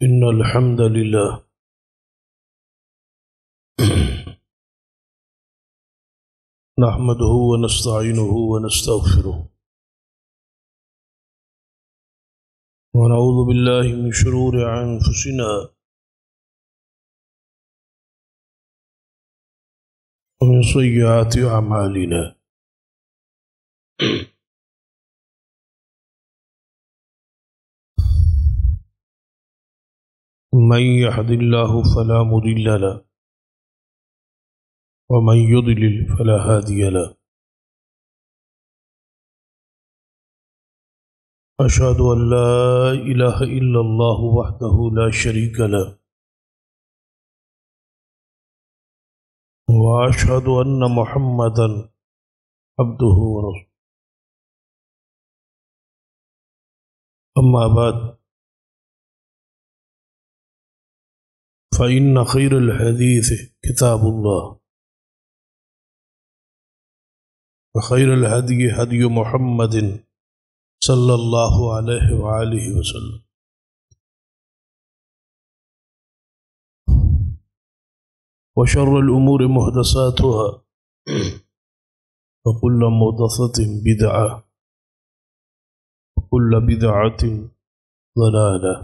إن الحمد لله نحمده ونستعينه ونستغفره ونعوذ بالله من شرور أنفسنا ومن سيئات أعمالنا من يهد الله فلا مضل له ومن يضلل فلا هادي له أشهد أن لا إله إلا الله وحده لا شريك له وأشهد أن محمدا عبده ورسوله أما بعد فإن خير الحديث كتاب الله وخير الهدي هدي محمد صلى الله عليه وآله وسلم وشر الأمور محدثاتها وكل محدثة بدعة وكل بدعة ضلالة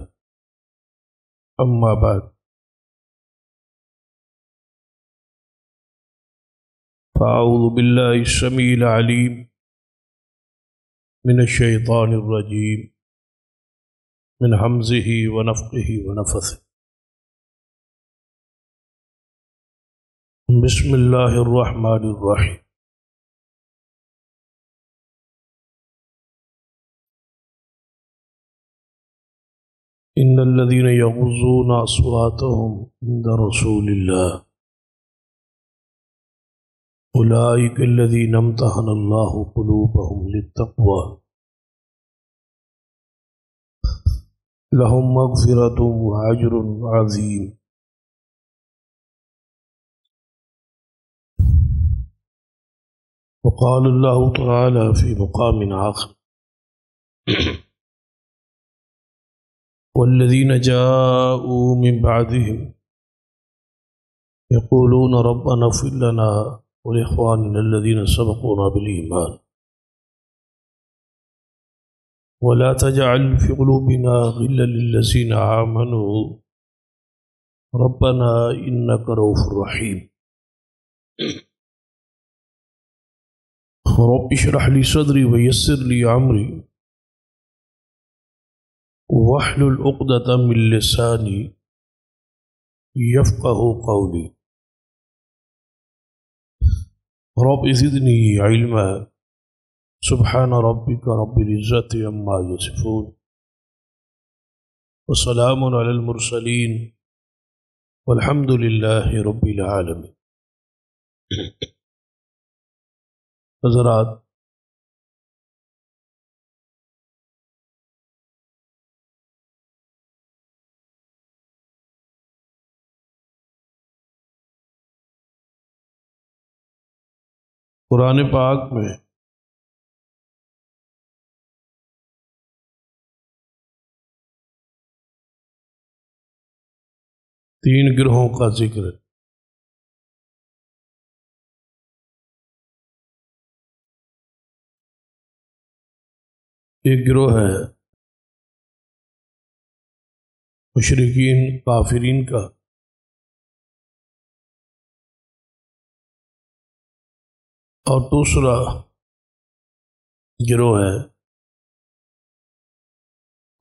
أما بعد فأعوذ بالله السميع العليم من الشيطان الرجيم من همزه ونفخه ونفثه بسم الله الرحمن الرحيم إن الذين يغضون أصواتهم عند رسول الله أولئك الذين امتحن الله قلوبهم للتقوى لهم مغفرة وأجر عظيم وقال الله تعالى في مقام آخر والذين جاءوا من بعدهم يقولون ربنا اغفر لنا ولإخواننا الذين سبقونا بالإيمان ولا تجعل في قلوبنا غلا للذين آمنوا ربنا إنك رؤوف رحيم رب اشرح لي صدري ويسر لي أمري واحلل عقدة من لساني يفقه قولي رب زدني علما سبحان ربك رب العزة عما يصفون وسلام على المرسلين والحمد لله رب العالمين حضرات، قرآن پاک میں تین گروہوں کا ذکر ہے۔ ایک گروہ ہے مشرکین کافرین کا، اور دوسرا گروہ ہے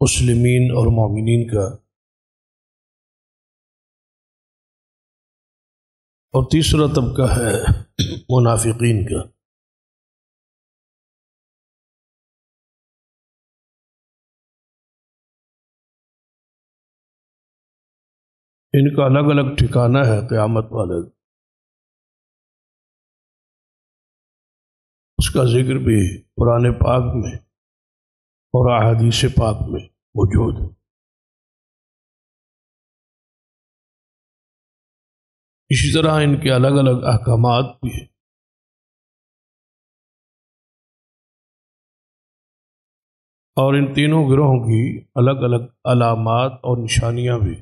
مسلمین اور مومنین کا، اور تیسرا طبقہ ہے منافقین کا۔ ان کا الگ الگ ٹھکانہ ہے قیامت والے دن۔ اس کا ذکر بھی قرآن پاک میں اور احادیث پاک میں موجود ہے۔ اسی طرح ان کے الگ الگ احکامات بھی ہیں۔ اور ان تینوں گروہوں کی الگ الگ علامات اور نشانیاں بھی۔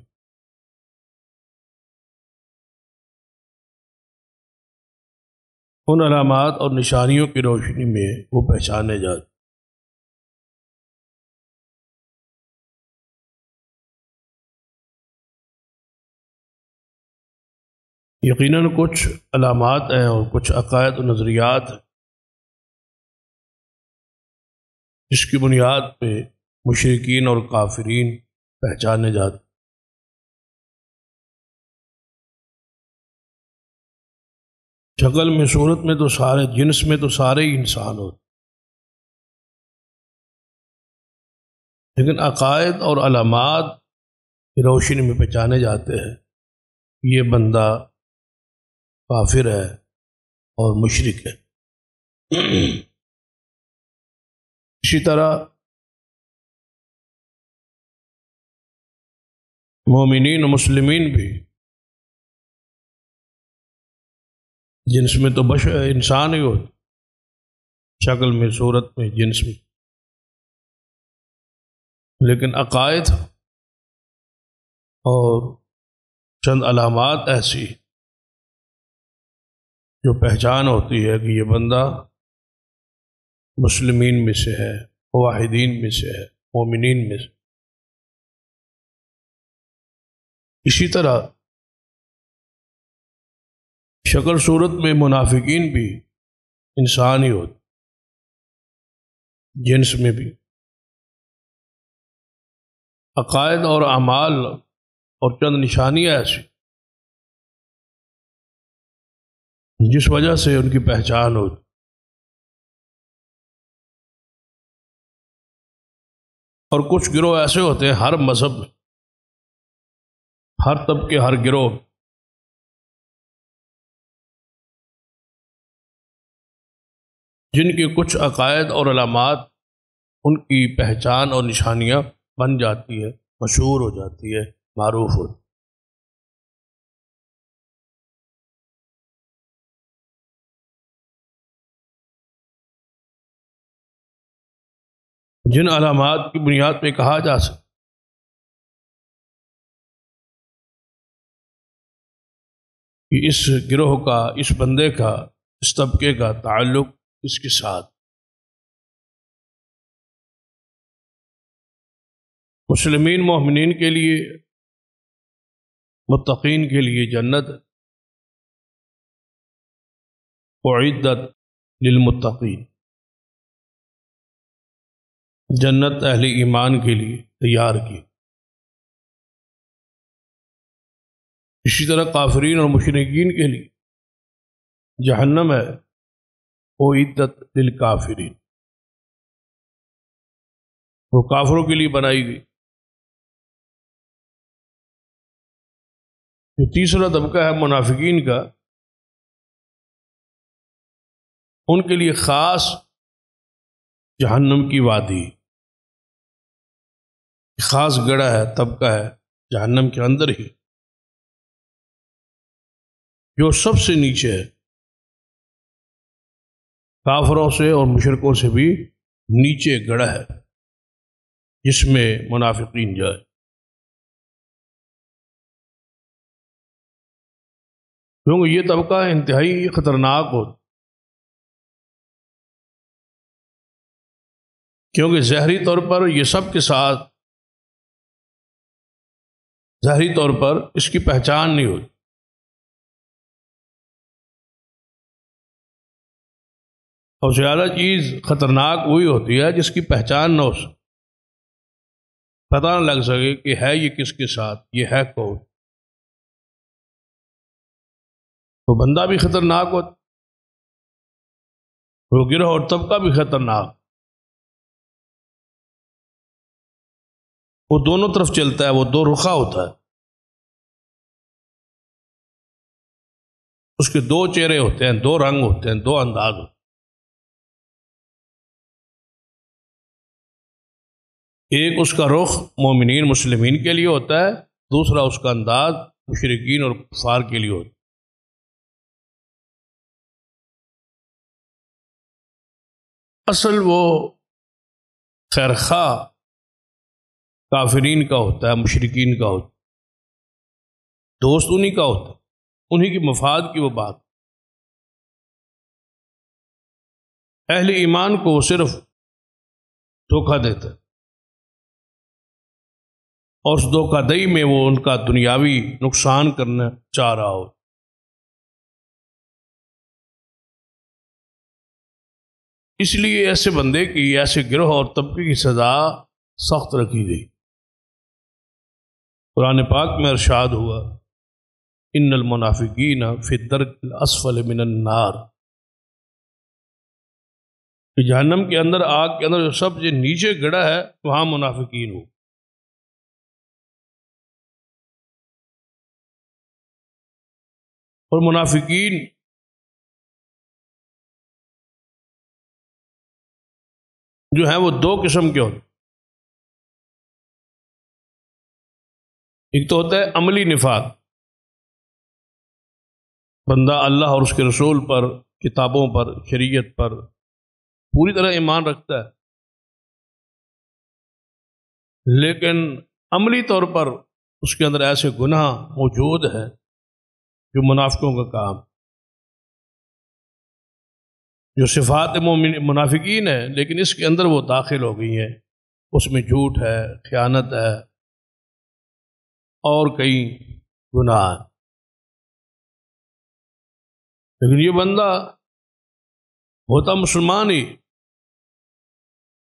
ان علامات اور نشانیوں کی روشنی میں وہ پہچانے جاتے۔ یقیناً کچھ علامات ہیں اور کچھ عقائد و نظریات ہیں جس کی بنیاد پہ مشرکین اور کافرین پہچانے جاتے۔ شکل میں، صورت میں تو سارے، جنس میں تو سارے ہی انسان ہوتے، لیکن عقائد اور علامات کی روشنی میں پہچانے جاتے ہیں یہ بندہ کافر ہے اور مشرک ہے۔ اسی طرح مومنین و مسلمین بھی، جنس میں تو انسان ہی ہوتے، شکل میں، صورت میں، جنس میں، لیکن عقائد اور چند علامات ایسی جو پہچان ہوتی ہے کہ یہ بندہ مسلمین میں سے ہے، واحدین میں سے ہے، مومنین میں سے۔ اسی طرح شکل صورت میں منافقین بھی انسان ہی ہوتے، جنس میں بھی۔ عقائد اور اعمال اور چند نشانیاں ایسی جس وجہ سے ان کی پہچان ہوتی۔ اور کچھ گروہ ایسے ہوتے ہیں ہر مذہب میں، ہر طبقے، ہر گروہ، جن کے کچھ عقائد اور علامات ان کی پہچان اور نشانیاں بن جاتی ہے، مشہور ہو جاتی ہے، معروف ہوتی۔ جن علامات کی بنیاد پہ کہا جا سکتا کہ اس گروہ کا، اس بندے کا، اس طبقے کا تعلق اس کے ساتھ۔ مسلمین مومنین کے لیے، متقین کے لیے جنت اعدت للمتقین، جنت اہل ایمان کے لیے تیار کی۔ اسی طرح کافرین اور مشرکین کے لیے جہنم ہے اعدت للکافرین، وہ کافروں کے لیے بنائی گئی۔ جو تیسرا طبقہ ہے منافقین کا، ان کے لیے خاص جہنم کی وادی، خاص گڑھا ہے، طبقہ ہے جہنم کے اندر ہی، جو سب سے نیچے ہے، کافروں سے اور مشرکوں سے بھی نیچے گڑھا ہے، جس میں منافقین جائے۔ کیونکہ یہ طبقہ انتہائی خطرناک ہو، کیونکہ ظاہری طور پر یہ سب کے ساتھ، ظاہری طور پر اس کی پہچان نہیں ہوتی، اور زیادہ چیز خطرناک وہی ہوتی ہے جس کی پہچان نہ ہو سکے، پتہ نہ لگ سکے کہ ہے یہ کس کے ساتھ، یہ ہے کون۔ تو بندہ بھی خطرناک ہوتا، وہ گروہ اور طبقہ بھی خطرناک، وہ دونوں طرف چلتا ہے، وہ دو رخا ہوتا ہے، اس کے دو چہرے ہوتے ہیں، دو رنگ ہوتے ہیں، دو انداز ہوتے ہیں۔ ایک اس کا رخ مومنین مسلمین کے لیے ہوتا ہے، دوسرا اس کا انداز مشرکین اور کفار کے لیے ہوتا ہے۔ اصل وہ خیر خواہ کافرین کا ہوتا ہے، مشرکین کا ہوتا ہے، دوست انہی کا ہوتا ہے، انہی کی مفاد کی وہ بات۔ اہل ایمان کو صرف دھوکہ دیتا ہے، اور اس دھوکہ دہی میں وہ ان کا دنیاوی نقصان کرنا چاہ رہا ہو۔ اس لیے ایسے بندے کی، ایسے گروہ اور طبقے کی سزا سخت رکھی گئی۔ قرآن پاک میں ارشاد ہوا، ان المنافقین فی الدرک الاسفل من النار، کہ جہنم کے اندر، آگ کے اندر جو سب سے نیچے گڑا ہے وہاں منافقین ہو۔ اور منافقین جو ہیں وہ دو قسم کے ہوتے، ایک تو ہوتا ہے عملی نفاق، بندہ اللہ اور اس کے رسول پر، کتابوں پر، شریعت پر پوری طرح ایمان رکھتا ہے، لیکن عملی طور پر اس کے اندر ایسے گناہ موجود ہیں جو منافقوں کا کام، جو صفات منافقین ہے لیکن اس کے اندر وہ داخل ہو گئی ہیں، اس میں جھوٹ ہے، خیانت ہے اور کئی گناہ ہیں۔ لیکن یہ بندہ ہوتا مسلمان ہی،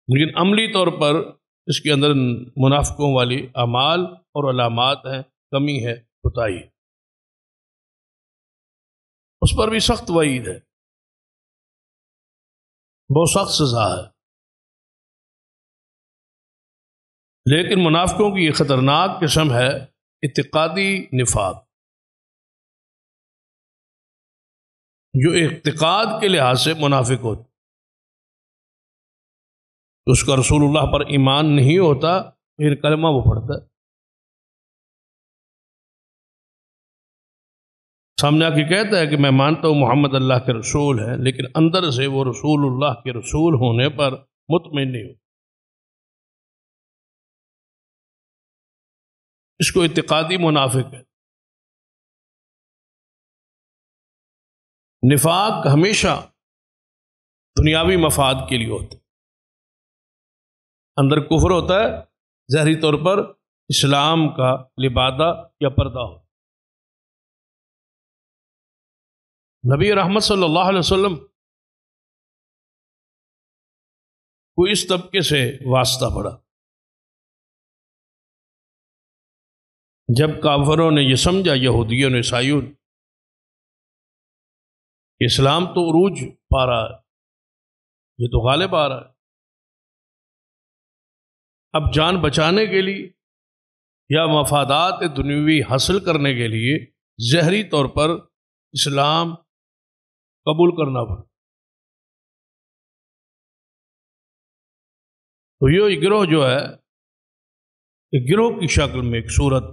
لیکن عملی طور پر اس کے اندر منافقوں والی اعمال اور علامات ہیں، کمی ہے، کوتاہی، اس پر بھی سخت وعید ہے، بہت سخت سزا ہے۔ لیکن منافقوں کی یہ خطرناک قسم ہے اعتقادی نفاق، جو اعتقاد کے لحاظ سے منافق ہوتا، اس کا رسول اللہ پر ایمان نہیں ہوتا لیکن کلمہ وہ پڑھتا ہے، سامنے آ کے کہتا ہے کہ میں مانتا ہوں محمد اللہ کے رسول ہے، لیکن اندر سے وہ رسول اللہ کے رسول ہونے پر مطمئن نہیں ہو، اس کو اعتقادی منافق ہے۔ نفاق ہمیشہ دنیاوی مفاد کے لیے ہوتا ہے، اندر کفر ہوتا ہے، ظاہری طور پر اسلام کا لبادہ یا پردہ ہو۔ نبی رحمت صلی اللہ علیہ وسلم کو اس طبقے سے واسطہ پڑا، جب کافروں نے یہ سمجھا، یہودیوں نے، عیسائیوں نے، کہ اسلام تو عروج پا رہا ہے، یہ تو غالب آ رہا ہے، اب جان بچانے کے لیے یا مفادات دنیوی حاصل کرنے کے لیے ظاہری طور پر اسلام قبول کرنا پڑا۔ تو یہ گروہ جو ہے، ایک گروہ کی شکل میں، ایک صورت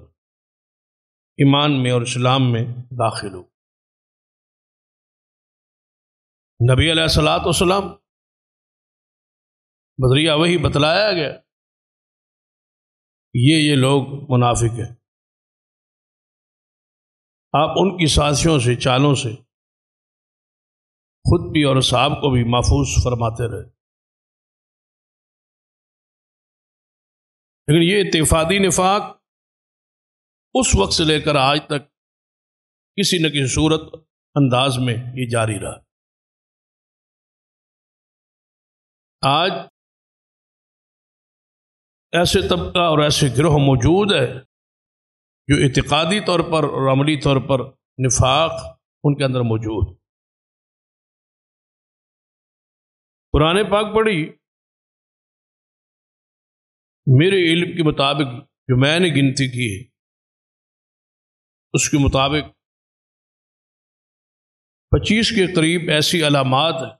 ایمان میں اور اسلام میں داخل ہو۔ نبی علیہ الصلوۃ والسلام بذریعہ وحی بتلایا گیا یہ لوگ منافق ہیں، آپ ان کی سازشوں سے، چالوں سے خود بھی اور اصحاب کو بھی محفوظ فرماتے رہے۔ لیکن یہ اتفاقی نفاق اس وقت سے لے کر آج تک کسی نہ کسی صورت انداز میں یہ جاری رہا۔ آج ایسے طبقہ اور ایسے گروہ موجود ہے جو اعتقادی طور پر اور عملی طور پر نفاق ان کے اندر موجود۔ قرآن پاک پڑھی، میرے علم کے مطابق جو میں نے گنتی کی ہے اس کے مطابق 25 کے قریب ایسی علامات ہیں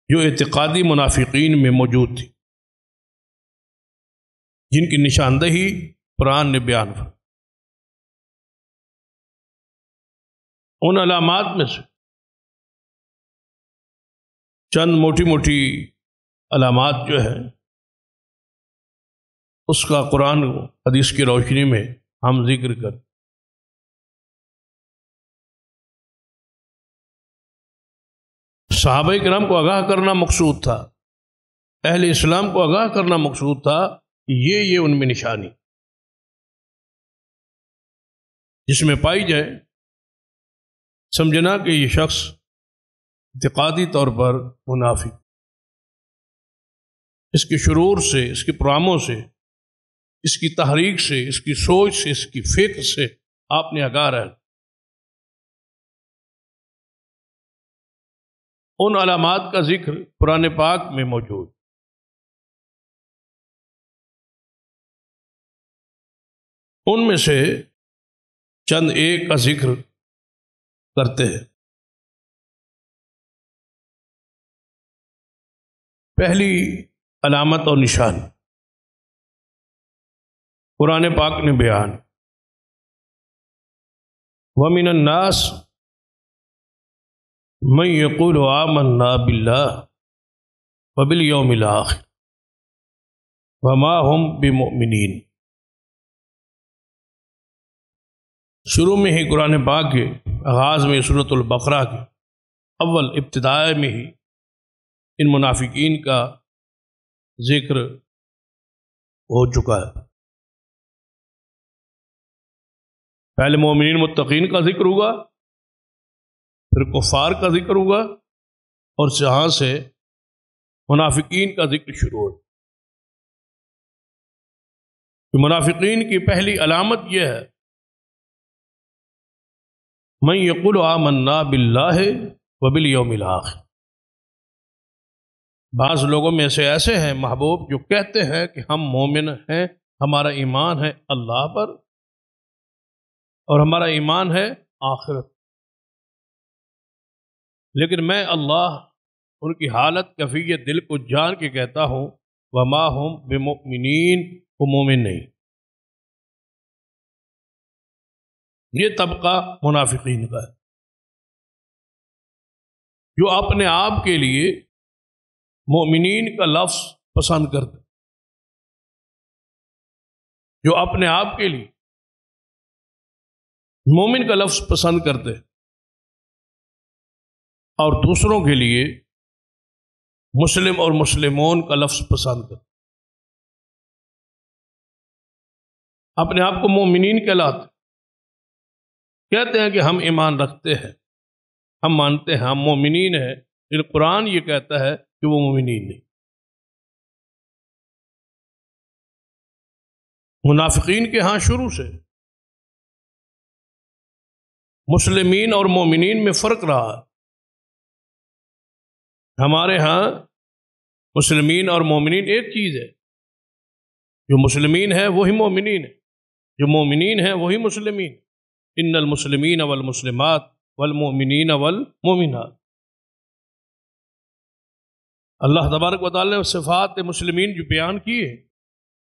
جو اعتقادی منافقین میں موجود تھی، جن کی نشاندہی قرآن نے بیان کی۔ ان علامات میں سے چند موٹی موٹی علامات جو ہیں اس کا قرآن و حدیث کی روشنی میں ہم ذکر کر صحابہ کرام کو آگاہ کرنا مقصود تھا، اہل اسلام کو آگاہ کرنا مقصود تھا، یہ ان میں نشانی جس میں پائی جائے، سمجھنا کہ یہ شخص اعتقادی طور پر منافق، اس کے شرور سے، اس کے پروگراموں سے، اس کی تحریک سے، اس کی سوچ سے، اس کی فکر سے آپ نے آگاہ رہنا۔ ان علامات کا ذکر قرآن پاک میں موجود، ان میں سے چند ایک کا ذکر کرتے ہیں۔ پہلی علامت اور نشان قرآن پاک نے بیان، وَمِنَ النَّاسِ مَن يَقُولُ آمَنَّا بِاللَّهِ وَبِالْيَوْمِ الْآخِرِ وَمَا هُمْ بِمُؤْمِنِينَ۔ شروع میں ہی قرآن پاک کے آغاز میں سورۃ البقرہ کے اول ابتداء میں ہی ان منافقین کا ذکر ہو چکا ہے۔ پہلے مومنین متقین کا ذکر ہوگا، پھر کفار کا ذکر ہوگا، اور جہاں سے منافقین کا ذکر شروع ہو۔ منافقین کی پہلی علامت یہ ہے، من یقول آمنا باللہ وبالیوم الآخر۔ بعض لوگوں میں سے ایسے ہیں محبوب جو کہتے ہیں کہ ہم مومن ہیں، ہمارا ایمان ہے اللہ پر اور ہمارا ایمان ہے آخرت، لیکن میں اللہ ان کی حالت کیفیت دل کو جان کے کہتا ہوں وما ہم بمؤمنین، وہ مومن نہیں۔ یہ طبقہ منافقین کا ہے جو اپنے آپ کے لیے مومنین کا لفظ پسند کرتے، جو اپنے آپ کے لیے مومن کا لفظ پسند کرتے اور دوسروں کے لیے مسلم اور مسلمون کا لفظ پسند کرتے، اپنے آپ کو مومنین کہلاتے، کہتے ہیں کہ ہم ایمان رکھتے ہیں، ہم مانتے ہیں، ہم مومنین ہیں، لیکن قرآن یہ کہتا ہے کہ وہ مومنین نہیں۔ منافقین کے ہاں شروع سے مسلمین اور مومنین میں فرق رہا۔ ہمارے ہاں مسلمین اور مومنین ایک چیز ہے، جو مسلمین ہے وہی مومنین ہے، جو مومنین ہے وہی مسلمین۔ ان المسلمین والمسلمات والمؤمنین والمؤمنات، اللہ تبارک و تعالی نے صفات مسلمین جو بیان کی ہے،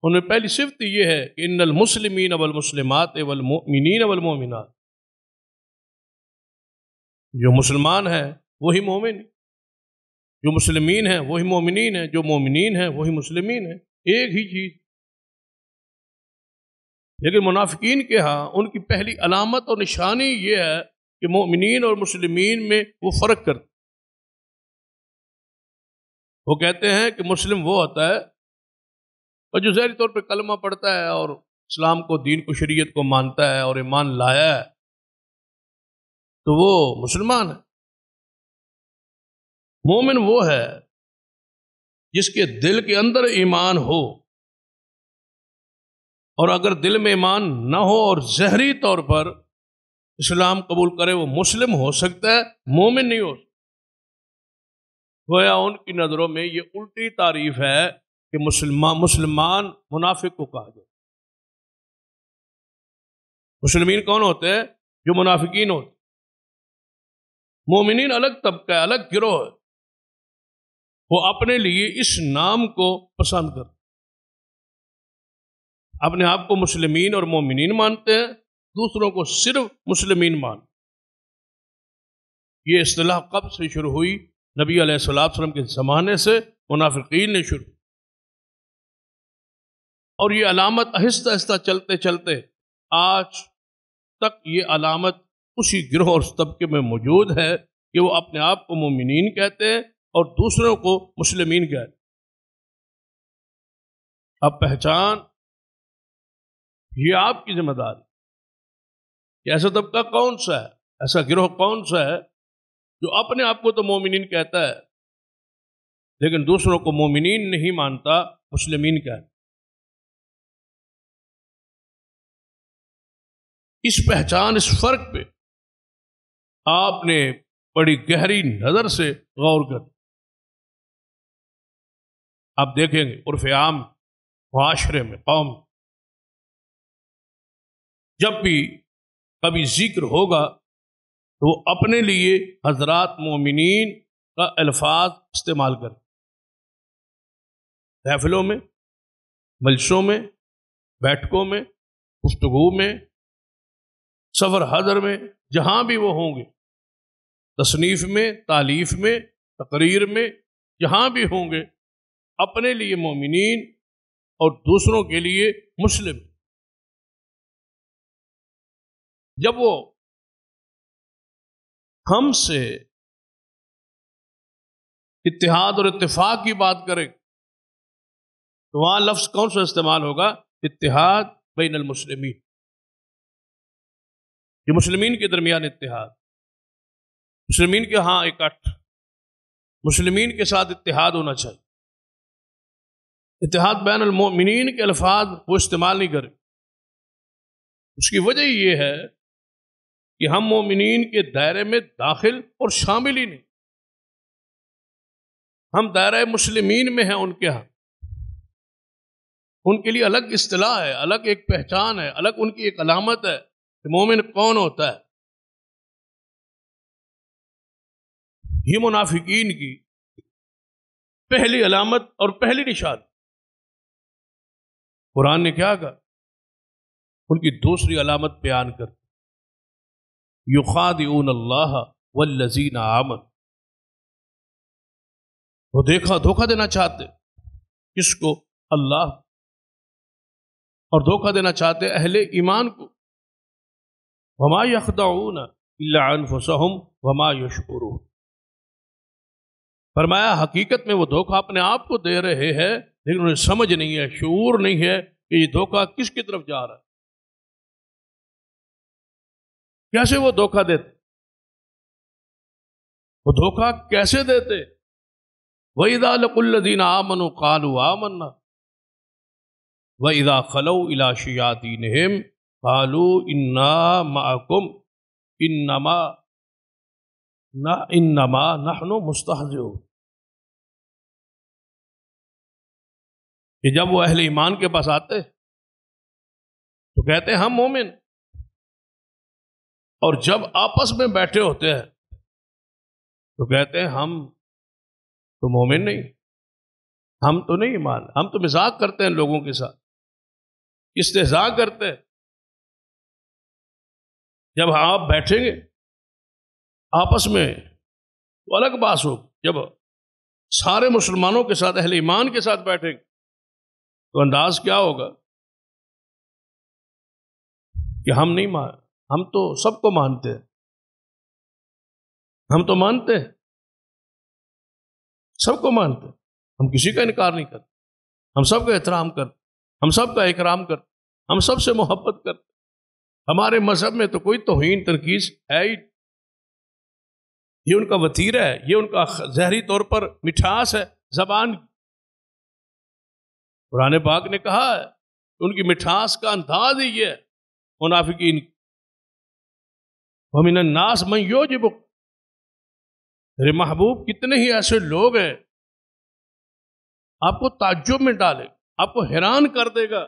ان میں پہلی صفت یہ ہے کہ ان المسلمین والمسلمات والمؤمنین والمؤمنات، جو مسلمان ہیں وہی مومن، جو مسلمین ہیں وہی مومنین ہیں، جو مومنین ہیں وہی مسلمین ہیں، ایک ہی چیز۔ لیکن منافقین کے ہاں ان کی پہلی علامت اور نشانی یہ ہے کہ مومنین اور مسلمین میں وہ فرق کرتے، وہ کہتے ہیں کہ مسلم وہ ہوتا ہے اور جو ظاہری طور پہ کلمہ پڑھتا ہے اور اسلام کو، دین کو، شریعت کو مانتا ہے اور ایمان لایا ہے تو وہ مسلمان ہے۔ مومن وہ ہے جس کے دل کے اندر ایمان ہو، اور اگر دل میں ایمان نہ ہو اور ظاہری طور پر اسلام قبول کرے وہ مسلم ہو سکتا ہے، مومن نہیں ہو سکتا۔ گویا ان کی نظروں میں یہ الٹی تعریف ہے کہ مسلمان منافق کو کہا جائے۔ مسلمین کون ہوتے ہیں؟ جو منافقین ہوتے۔ مومنین الگ طبقہ ہے، الگ گروہ ہے، وہ اپنے لیے اس نام کو پسند کرتے، اپنے آپ کو مسلمین اور مومنین مانتے ہیں، دوسروں کو صرف مسلمین مانتے۔ یہ اصطلاح کب سے شروع ہوئی؟ نبی علیہ الصلوۃ والسلام کے زمانے سے منافقین نے شروع، اور یہ علامت آہستہ آہستہ چلتے چلتے آج تک یہ علامت اسی گروہ اور طبقے میں موجود ہے کہ وہ اپنے آپ کو مومنین کہتے ہیں اور دوسروں کو مسلمین کہتے ہیں۔ اب پہچان یہ آپ کی ذمہ داری کہ ایسا طبقہ کون سا ہے، ایسا گروہ کون سا ہے جو اپنے آپ کو تو مومنین کہتا ہے لیکن دوسروں کو مومنین نہیں مانتا، مسلمین کہتا ہے۔ اس پہچان، اس فرق پہ آپ نے بڑی گہری نظر سے غور کر، آپ دیکھیں گے عرف عام معاشرے میں، قوم، جب بھی کبھی ذکر ہوگا تو وہ اپنے لیے حضرات مومنین کا الفاظ استعمال کریں، محفلوں میں، مجلسوں میں، بیٹھکوں میں، گفتگو میں، سفر حضر میں، جہاں بھی وہ ہوں گے، تصنیف میں، تالیف میں، تقریر میں، جہاں بھی ہوں گے، اپنے لیے مومنین اور دوسروں کے لیے مسلم۔ جب وہ ہم سے اتحاد اور اتفاق کی بات کریں تو وہاں لفظ کون سا استعمال ہوگا؟ اتحاد بین المسلمین، یہ مسلمین کے درمیان اتحاد، مسلمین کے ہاں اکٹھ، مسلمین کے ساتھ اتحاد ہونا چاہیے۔ اتحاد بین المؤمنین کے الفاظ وہ استعمال نہیں کریں، اس کی وجہ یہ ہے کہ ہم مومنین کے دائرے میں داخل اور شامل ہی نہیں، ہم دائرہ مسلمین میں ہیں، ان کے ہاں ان کے لیے الگ اصطلاح ہے، الگ ایک پہچان ہے، الگ ان کی ایک علامت ہے کہ مومن کون ہوتا ہے۔ یہ منافقین کی پہلی علامت اور پہلی نشان، قرآن نے کیا کہا؟ ان کی دوسری علامت بیان کر، یخادعون اللہ والذین آمنوا، وہ دھوکہ دینا چاہتے کس کو؟ اللہ، اور دھوکہ دینا چاہتے اہل ایمان کو۔ وما یخدعون الا انفسهم وما یشعرون، فرمایا حقیقت میں وہ دھوکہ اپنے آپ کو دے رہے ہیں لیکن انہیں سمجھ نہیں ہے، شعور نہیں ہے کہ یہ دھوکہ کس کی طرف جا رہا ہے، کیسے وہ دھوکہ دیتے، وہ دھوکہ کیسے دیتے؟ وَإِذَا لَقُوا الَّذِينَ آمَنُوا قَالُوا آمَنَّا وَإِذَا خَلَوْا إِلَىٰ شَيَاطِينِهِمْ قَالُوا إِنَّا مَعَكُمْ إِنَّمَا نَحْنُ مُسْتَهْزِئُونَ، کہ جب وہ اہل ایمان کے پاس آتے تو کہتے ہیں ہم مومن، اور جب آپس میں بیٹھے ہوتے ہیں تو کہتے ہیں ہم تو مومن نہیں، ہم تو نہیں ایمان، ہم تو مذاق کرتے ہیں لوگوں کے ساتھ، استہزاء کرتے ہیں۔ جب آپ بیٹھیں گے آپس میں تو الگ بات ہو، جب سارے مسلمانوں کے ساتھ، اہل ایمان کے ساتھ بیٹھیں گے تو انداز کیا ہوگا کہ ہم نہیں ہم تو سب کو مانتے ہیں، ہم تو مانتے ہیں، سب کو مانتے ہیں، ہم کسی کا انکار نہیں کرتے، ہم سب کا احترام کرتے، ہم سب کا اکرام کرتے، ہم سب سے محبت کرتے، ہمارے مذہب میں تو کوئی توہین تنقیص ہے ہی، یہ ان کا وتیرہ ہے، یہ ان کا ظاہری طور پر مٹھاس ہے زبان کی۔ قرآن پاک نے کہا ہے ان کی مٹھاس کا انداز ہی یہ ہے منافقین کی، وَمِنَ النَّاسِ مَن يُعْجِبُكَ، میرے محبوب کتنے ہی ایسے لوگ ہیں آپ کو تعجب میں ڈالے، آپ کو حیران کر دے گا،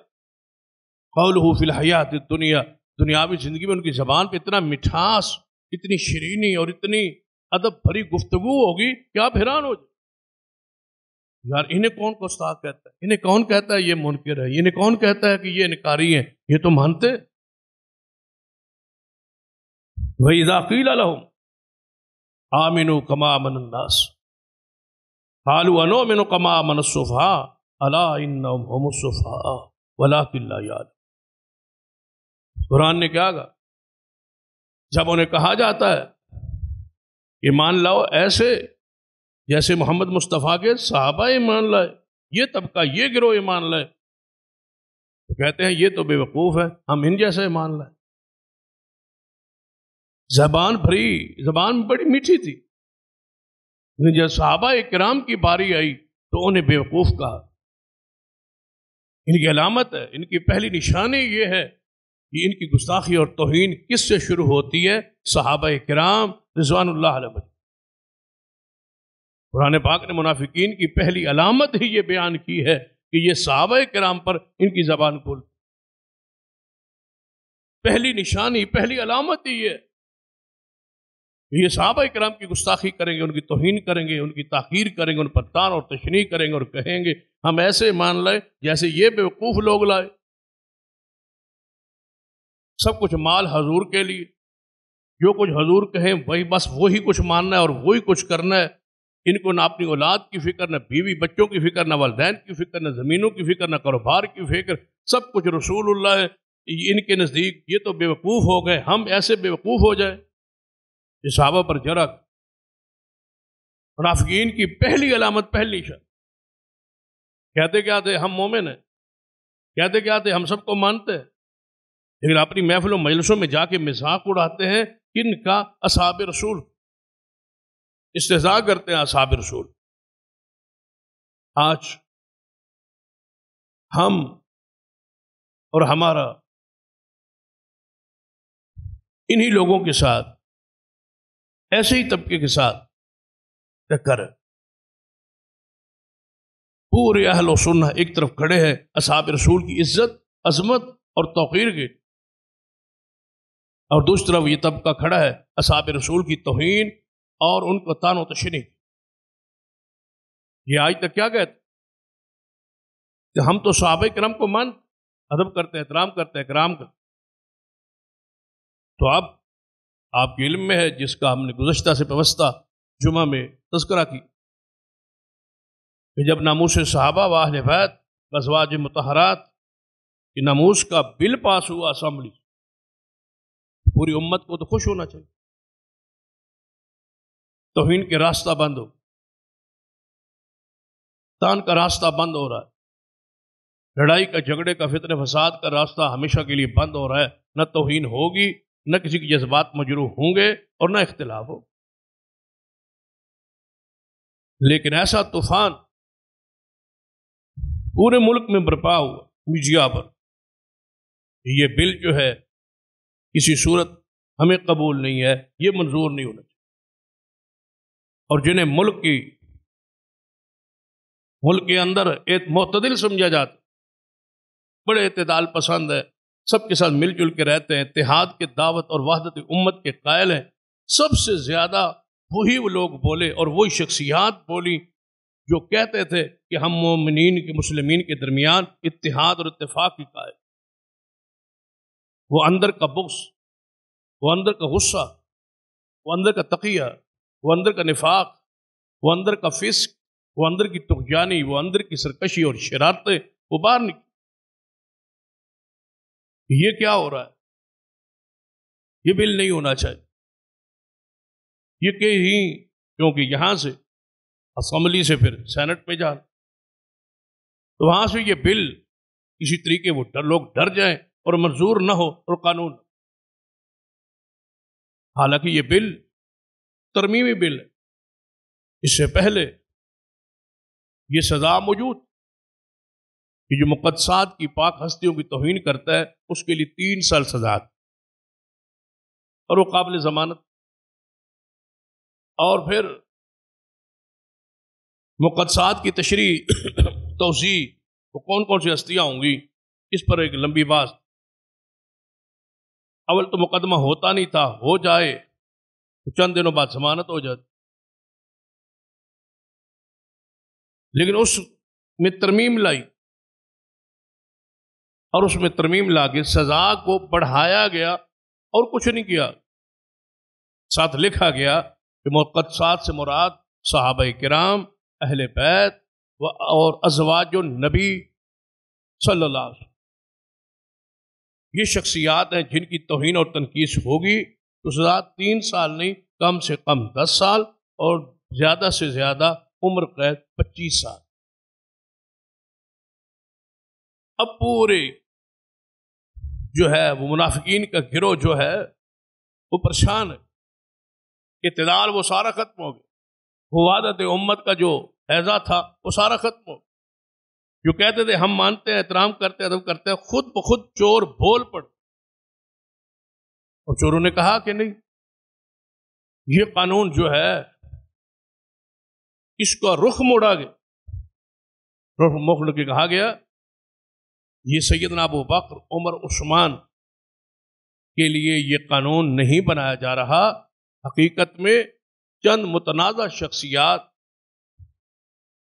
قَوْلُهُ فِي الْحَيَاةِ الدُّنْيَا، دنیاوی زندگی میں ان کی زبان پہ اتنا مٹھاس، اتنی شیرینی اور اتنی ادب بھری گفتگو ہوگی کہ آپ حیران ہو جائیں، یار انہیں کون گستاخ کہتا ہے، انہیں کون کہتا ہے یہ منکر ہے، انہیں کون کہتا ہے کہ یہ انکاری ہیں، یہ تو مانتے۔ وَإِذَا قِيلَ لَهُمْ آمِنُوا كَمَا آمَنَ النَّاسُ، قالوا انؤمن كما آمن السفهاء الا انهم هم السفهاء ولكن لا يعلمون۔ قرآن نے کیا کہا؟ جب انہیں کہا جاتا ہے ایمان لاؤ ایسے جیسے محمد مصطفیٰ کے صحابہ ایمان لائے، یہ طبقہ یہ گروہ ایمان لائے، تو کہتے ہیں یہ تو بے وقوف ہے، ہم ان جیسے ایمان لائے۔ زبان بھری، زبان بڑی میٹھی تھی، لیکن جب صحابہ کرام کی باری آئی تو انہیں بے وقوف کہا۔ ان کی علامت ہے، ان کی پہلی نشانی یہ ہے کہ ان کی گستاخی اور توہین کس سے شروع ہوتی ہے؟ صحابہ کرام رضوان اللہ علیہ۔ قرآن پاک نے منافقین کی پہلی علامت ہی یہ بیان کی ہے کہ یہ صحابہ کرام پر ان کی زبان کھل، پہلی نشانی، پہلی علامت ہی یہ صحابہ کرام کی گستاخی کریں گے، ان کی توہین کریں گے، ان کی تحقیر کریں گے، ان پر طعن اور تشنیع کریں گے اور کہیں گے ہم ایسے مان لائے جیسے یہ بیوقوف لوگ لائے۔ سب کچھ مال حضور کے لیے، جو کچھ حضور کہیں وہی، بس وہی کچھ ماننا ہے اور وہی کچھ کرنا ہے۔ ان کو نہ اپنی اولاد کی فکر، نہ بیوی بچوں کی فکر، نہ والدین کی فکر، نہ زمینوں کی فکر، نہ کاروبار کی فکر، سب کچھ رسول اللہ ہے۔ ان کے نزدیک یہ تو بیوقوف ہو گئے، ہم ایسے بیوقوف ہو جائے۔ یہ صحابہ پر جرأت، منافقین کی پہلی علامت، پہلی نشان۔ کہتے کیا تھے؟ ہم مومن ہیں۔ کہتے کیا تھے؟ ہم سب کو مانتے ہیں، لیکن اپنی محفلوں مجلسوں میں جا کے مذاق اڑاتے ہیں کن کا؟ اصحاب رسول، استہزاء کرتے ہیں اصحاب رسول۔ آج ہم اور ہمارا انہی لوگوں کے ساتھ، ایسے ہی طبقے کے ساتھ ٹکر ہے۔ پورے اہل و سنہ ایک طرف کھڑے ہیں اصحاب رسول کی عزت، عظمت اور توقیر کے، اور دوسری طرف یہ طبقہ کھڑا ہے اصحاب رسول کی توہین اور ان کو طعن و تشنیع۔ یہ آج تک کیا کہتے کہ ہم تو صحابہ کرام کو مان، ادب کرتے ہیں، احترام کرتے ہیں، کرام کرتے۔ تو اب آپ کے علم میں ہے، جس کا ہم نے گزشتہ سے وابستہ جمعہ میں تذکرہ کی، کہ جب ناموس صحابہ و اہل بیت ازواج مطہرات کی ناموس کا بل پاس ہوا اسمبلی، پوری امت کو تو خوش ہونا چاہیے۔ توہین کے راستہ بند ہو، طعن کا راستہ بند ہو رہا ہے، لڑائی کا، جھگڑے کا، فتنہ فساد کا راستہ ہمیشہ کے لیے بند ہو رہا ہے۔ نہ توہین ہوگی، نہ کسی کے جذبات مجروح ہوں گے، اور نہ اختلاف ہو۔ لیکن ایسا طوفان پورے ملک میں برپا ہوا میڈیا پر، یہ بل جو ہے کسی صورت ہمیں قبول نہیں ہے، یہ منظور نہیں ہونا چاہیے۔ اور جنہیں ملک کے اندر ایک معتدل سمجھا جاتا، بڑے اعتدال پسند ہے، سب کے ساتھ مل جل کے رہتے ہیں، اتحاد کے دعوت اور وحدت امت کے قائل ہیں، سب سے زیادہ وہی وہ لوگ بولے اور وہی شخصیات بولی جو کہتے تھے کہ ہم مومنین کے، مسلمین کے درمیان اتحاد اور اتفاق کی قائل۔ وہ اندر کا بغض، وہ اندر کا غصہ، وہ اندر کا تقیہ، وہ اندر کا نفاق، وہ اندر کا فسق، وہ اندر کی طغیانی، وہ اندر کی سرکشی اور شرارتیں وہ باہر نکلی۔ یہ کیا ہو رہا ہے؟ یہ بل نہیں ہونا چاہیے۔ یہ کہ ہی کیونکہ یہاں سے اسمبلی سے پھر سینٹ میں جا، تو وہاں سے یہ بل کسی طریقے وہ لوگ ڈر جائیں اور منظور نہ ہو اور قانون، حالانکہ یہ بل ترمیمی بل ہے۔ اس سے پہلے یہ سزا موجود کہ جو مقدسات کی پاک ہستیوں کی توہین کرتا ہے اس کے لیے 3 سال سزا، اور وہ قابل ضمانت۔ اور پھر مقدسات کی تشریح، توسیع، وہ کون کون سی ہستیاں ہوں گی، اس پر ایک لمبی بات۔ اول تو مقدمہ ہوتا نہیں تھا، ہو جائے تو چند دنوں بعد ضمانت ہو جاتی، لیکن اس میں ترمیم لائی، اور اس میں ترمیم لا کے سزا کو بڑھایا گیا اور کچھ نہیں کیا۔ ساتھ لکھا گیا کہ مقدسات سے مراد صحابہ کرام، اہل بیت اور ازواج النبی صلی اللہ علیہ وسلم، یہ شخصیات ہیں جن کی توہین اور تنقید ہوگی تو سزا 3 سال نہیں، کم سے کم 10 سال اور زیادہ سے زیادہ عمر قید 25 سال۔ اب پورے جو ہے وہ منافقین کا گروہ جو ہے وہ پریشان ہے، اعتدال وہ سارا ختم ہو گیا، وہ وحدت امت کا جو ایزا تھا وہ سارا ختم ہو گیا۔ جو کہتے تھے ہم مانتے ہیں، احترام کرتے ہیں، ادب کرتے ہیں، خود بخود چور بول پڑ، اور چوروں نے کہا کہ نہیں، یہ قانون جو ہے اس کا رخ موڑا گیا، رخ موڑ کے کہا گیا یہ سیدنا ابو بکر، عمر، عثمان کے لیے یہ قانون نہیں بنایا جا رہا، حقیقت میں چند متنازع شخصیات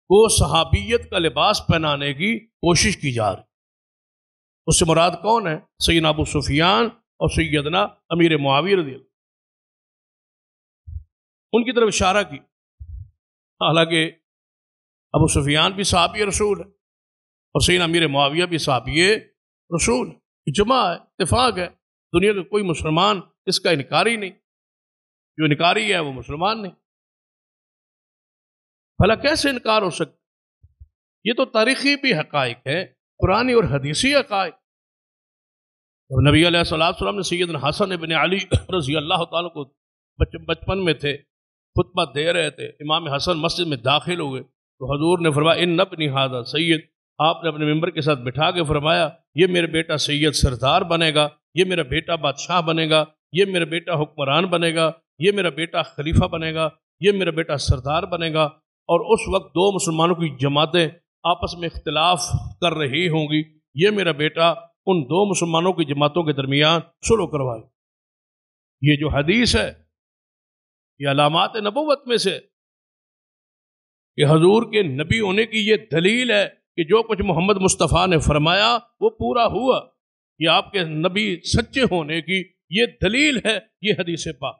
کو صحابیت کا لباس پہنانے کی کوشش کی جا رہی۔ اس سے مراد کون ہے؟ سیدنا ابو سفیان اور سیدنا امیر معاویہ رضی اللہ، ان کی طرف اشارہ کی، حالانکہ ابو سفیان بھی صحابی رسول ہے اور سیدنا امیر معاویہ بھی صحابی رسول ہے، اجماع ہے، اتفاق ہے، دنیا کا کوئی مسلمان اس کا انکاری نہیں، جو انکاری ہے وہ مسلمان نہیں۔ بھلا کیسے انکار ہو سکتا؟ یہ تو تاریخی بھی حقائق ہے، قرآنی اور حدیثی حقائق۔ نبی علیہ الصلوۃ والسلام نے سیدنا حسن ابن علی رضی اللہ تعالیٰ کو بچپن میں تھے، خطبہ دے رہے تھے، امام حسن مسجد میں داخل ہوئے تو حضور نے فرمایا ان ابنی ھذا سید، آپ نے اپنے ممبر کے ساتھ بٹھا کے فرمایا یہ میرا بیٹا سید سردار بنے گا، یہ میرا بیٹا بادشاہ بنے گا، یہ میرا بیٹا حکمران بنے گا، یہ میرا بیٹا خلیفہ بنے گا، یہ میرا بیٹا سردار بنے گا۔ اور اس وقت 2 مسلمانوں کی جماعتیں آپس میں اختلاف کر رہی ہوں گی، یہ میرا بیٹا ان 2 مسلمانوں کی جماعتوں کے درمیان صلح کروائے۔ یہ جو حدیث ہے یہ علامات نبوت میں سے کہ حضور کے نبی ہونے کی یہ دلیل ہے کہ جو کچھ محمد مصطفیٰ نے فرمایا وہ پورا ہوا، یہ آپ کے نبی سچے ہونے کی یہ دلیل ہے، یہ حدیث پاک۔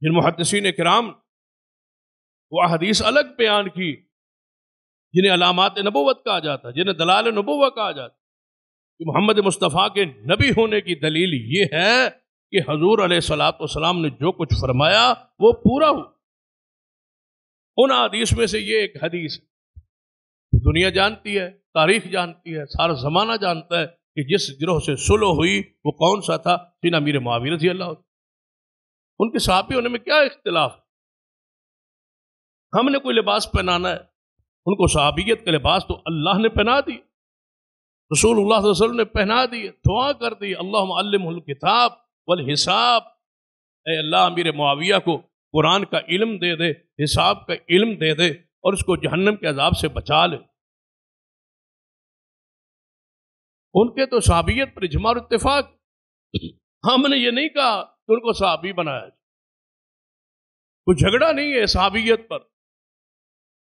جن محدثین کرام وہ حدیث الگ بیان کی، جنہیں علامات نبوت کہا جاتا ہے، جنہیں دلائل نبوت کہا جاتا ہے، کہ محمد مصطفیٰ کے نبی ہونے کی دلیل یہ ہے کہ حضور علیہ الصلوۃ والسلام نے جو کچھ فرمایا وہ پورا ہو۔ ان حدیث میں سے یہ ایک حدیث دنیا جانتی ہے، تاریخ جانتی ہے، سارا زمانہ جانتا ہے کہ جس گروہ سے صلح ہوئی وہ کون سا تھا؟ سیدنا امیر معاویہ رضی اللہ عنہ۔ ان کے صحابی ہونے میں کیا اختلاف؟ ہم نے کوئی لباس پہنانا ہے، ان کو صحابیت کا لباس تو اللہ نے پہنا دی، رسول اللہ صلی اللہ علیہ وسلم نے پہنا دی، دعا کر دی اللہم علمہ الکتاب والحساب، اے اللہ امیر معاویہ کو قرآن کا علم دے دے، حساب کا علم دے دے، اور اس کو جہنم کے عذاب سے بچا لے۔ ان کے تو صحابیت پر اجماع اور اتفاق، ہم نے یہ نہیں کہا کہ ان کو صحابی بنایا، کوئی جھگڑا نہیں ہے صحابیت پر،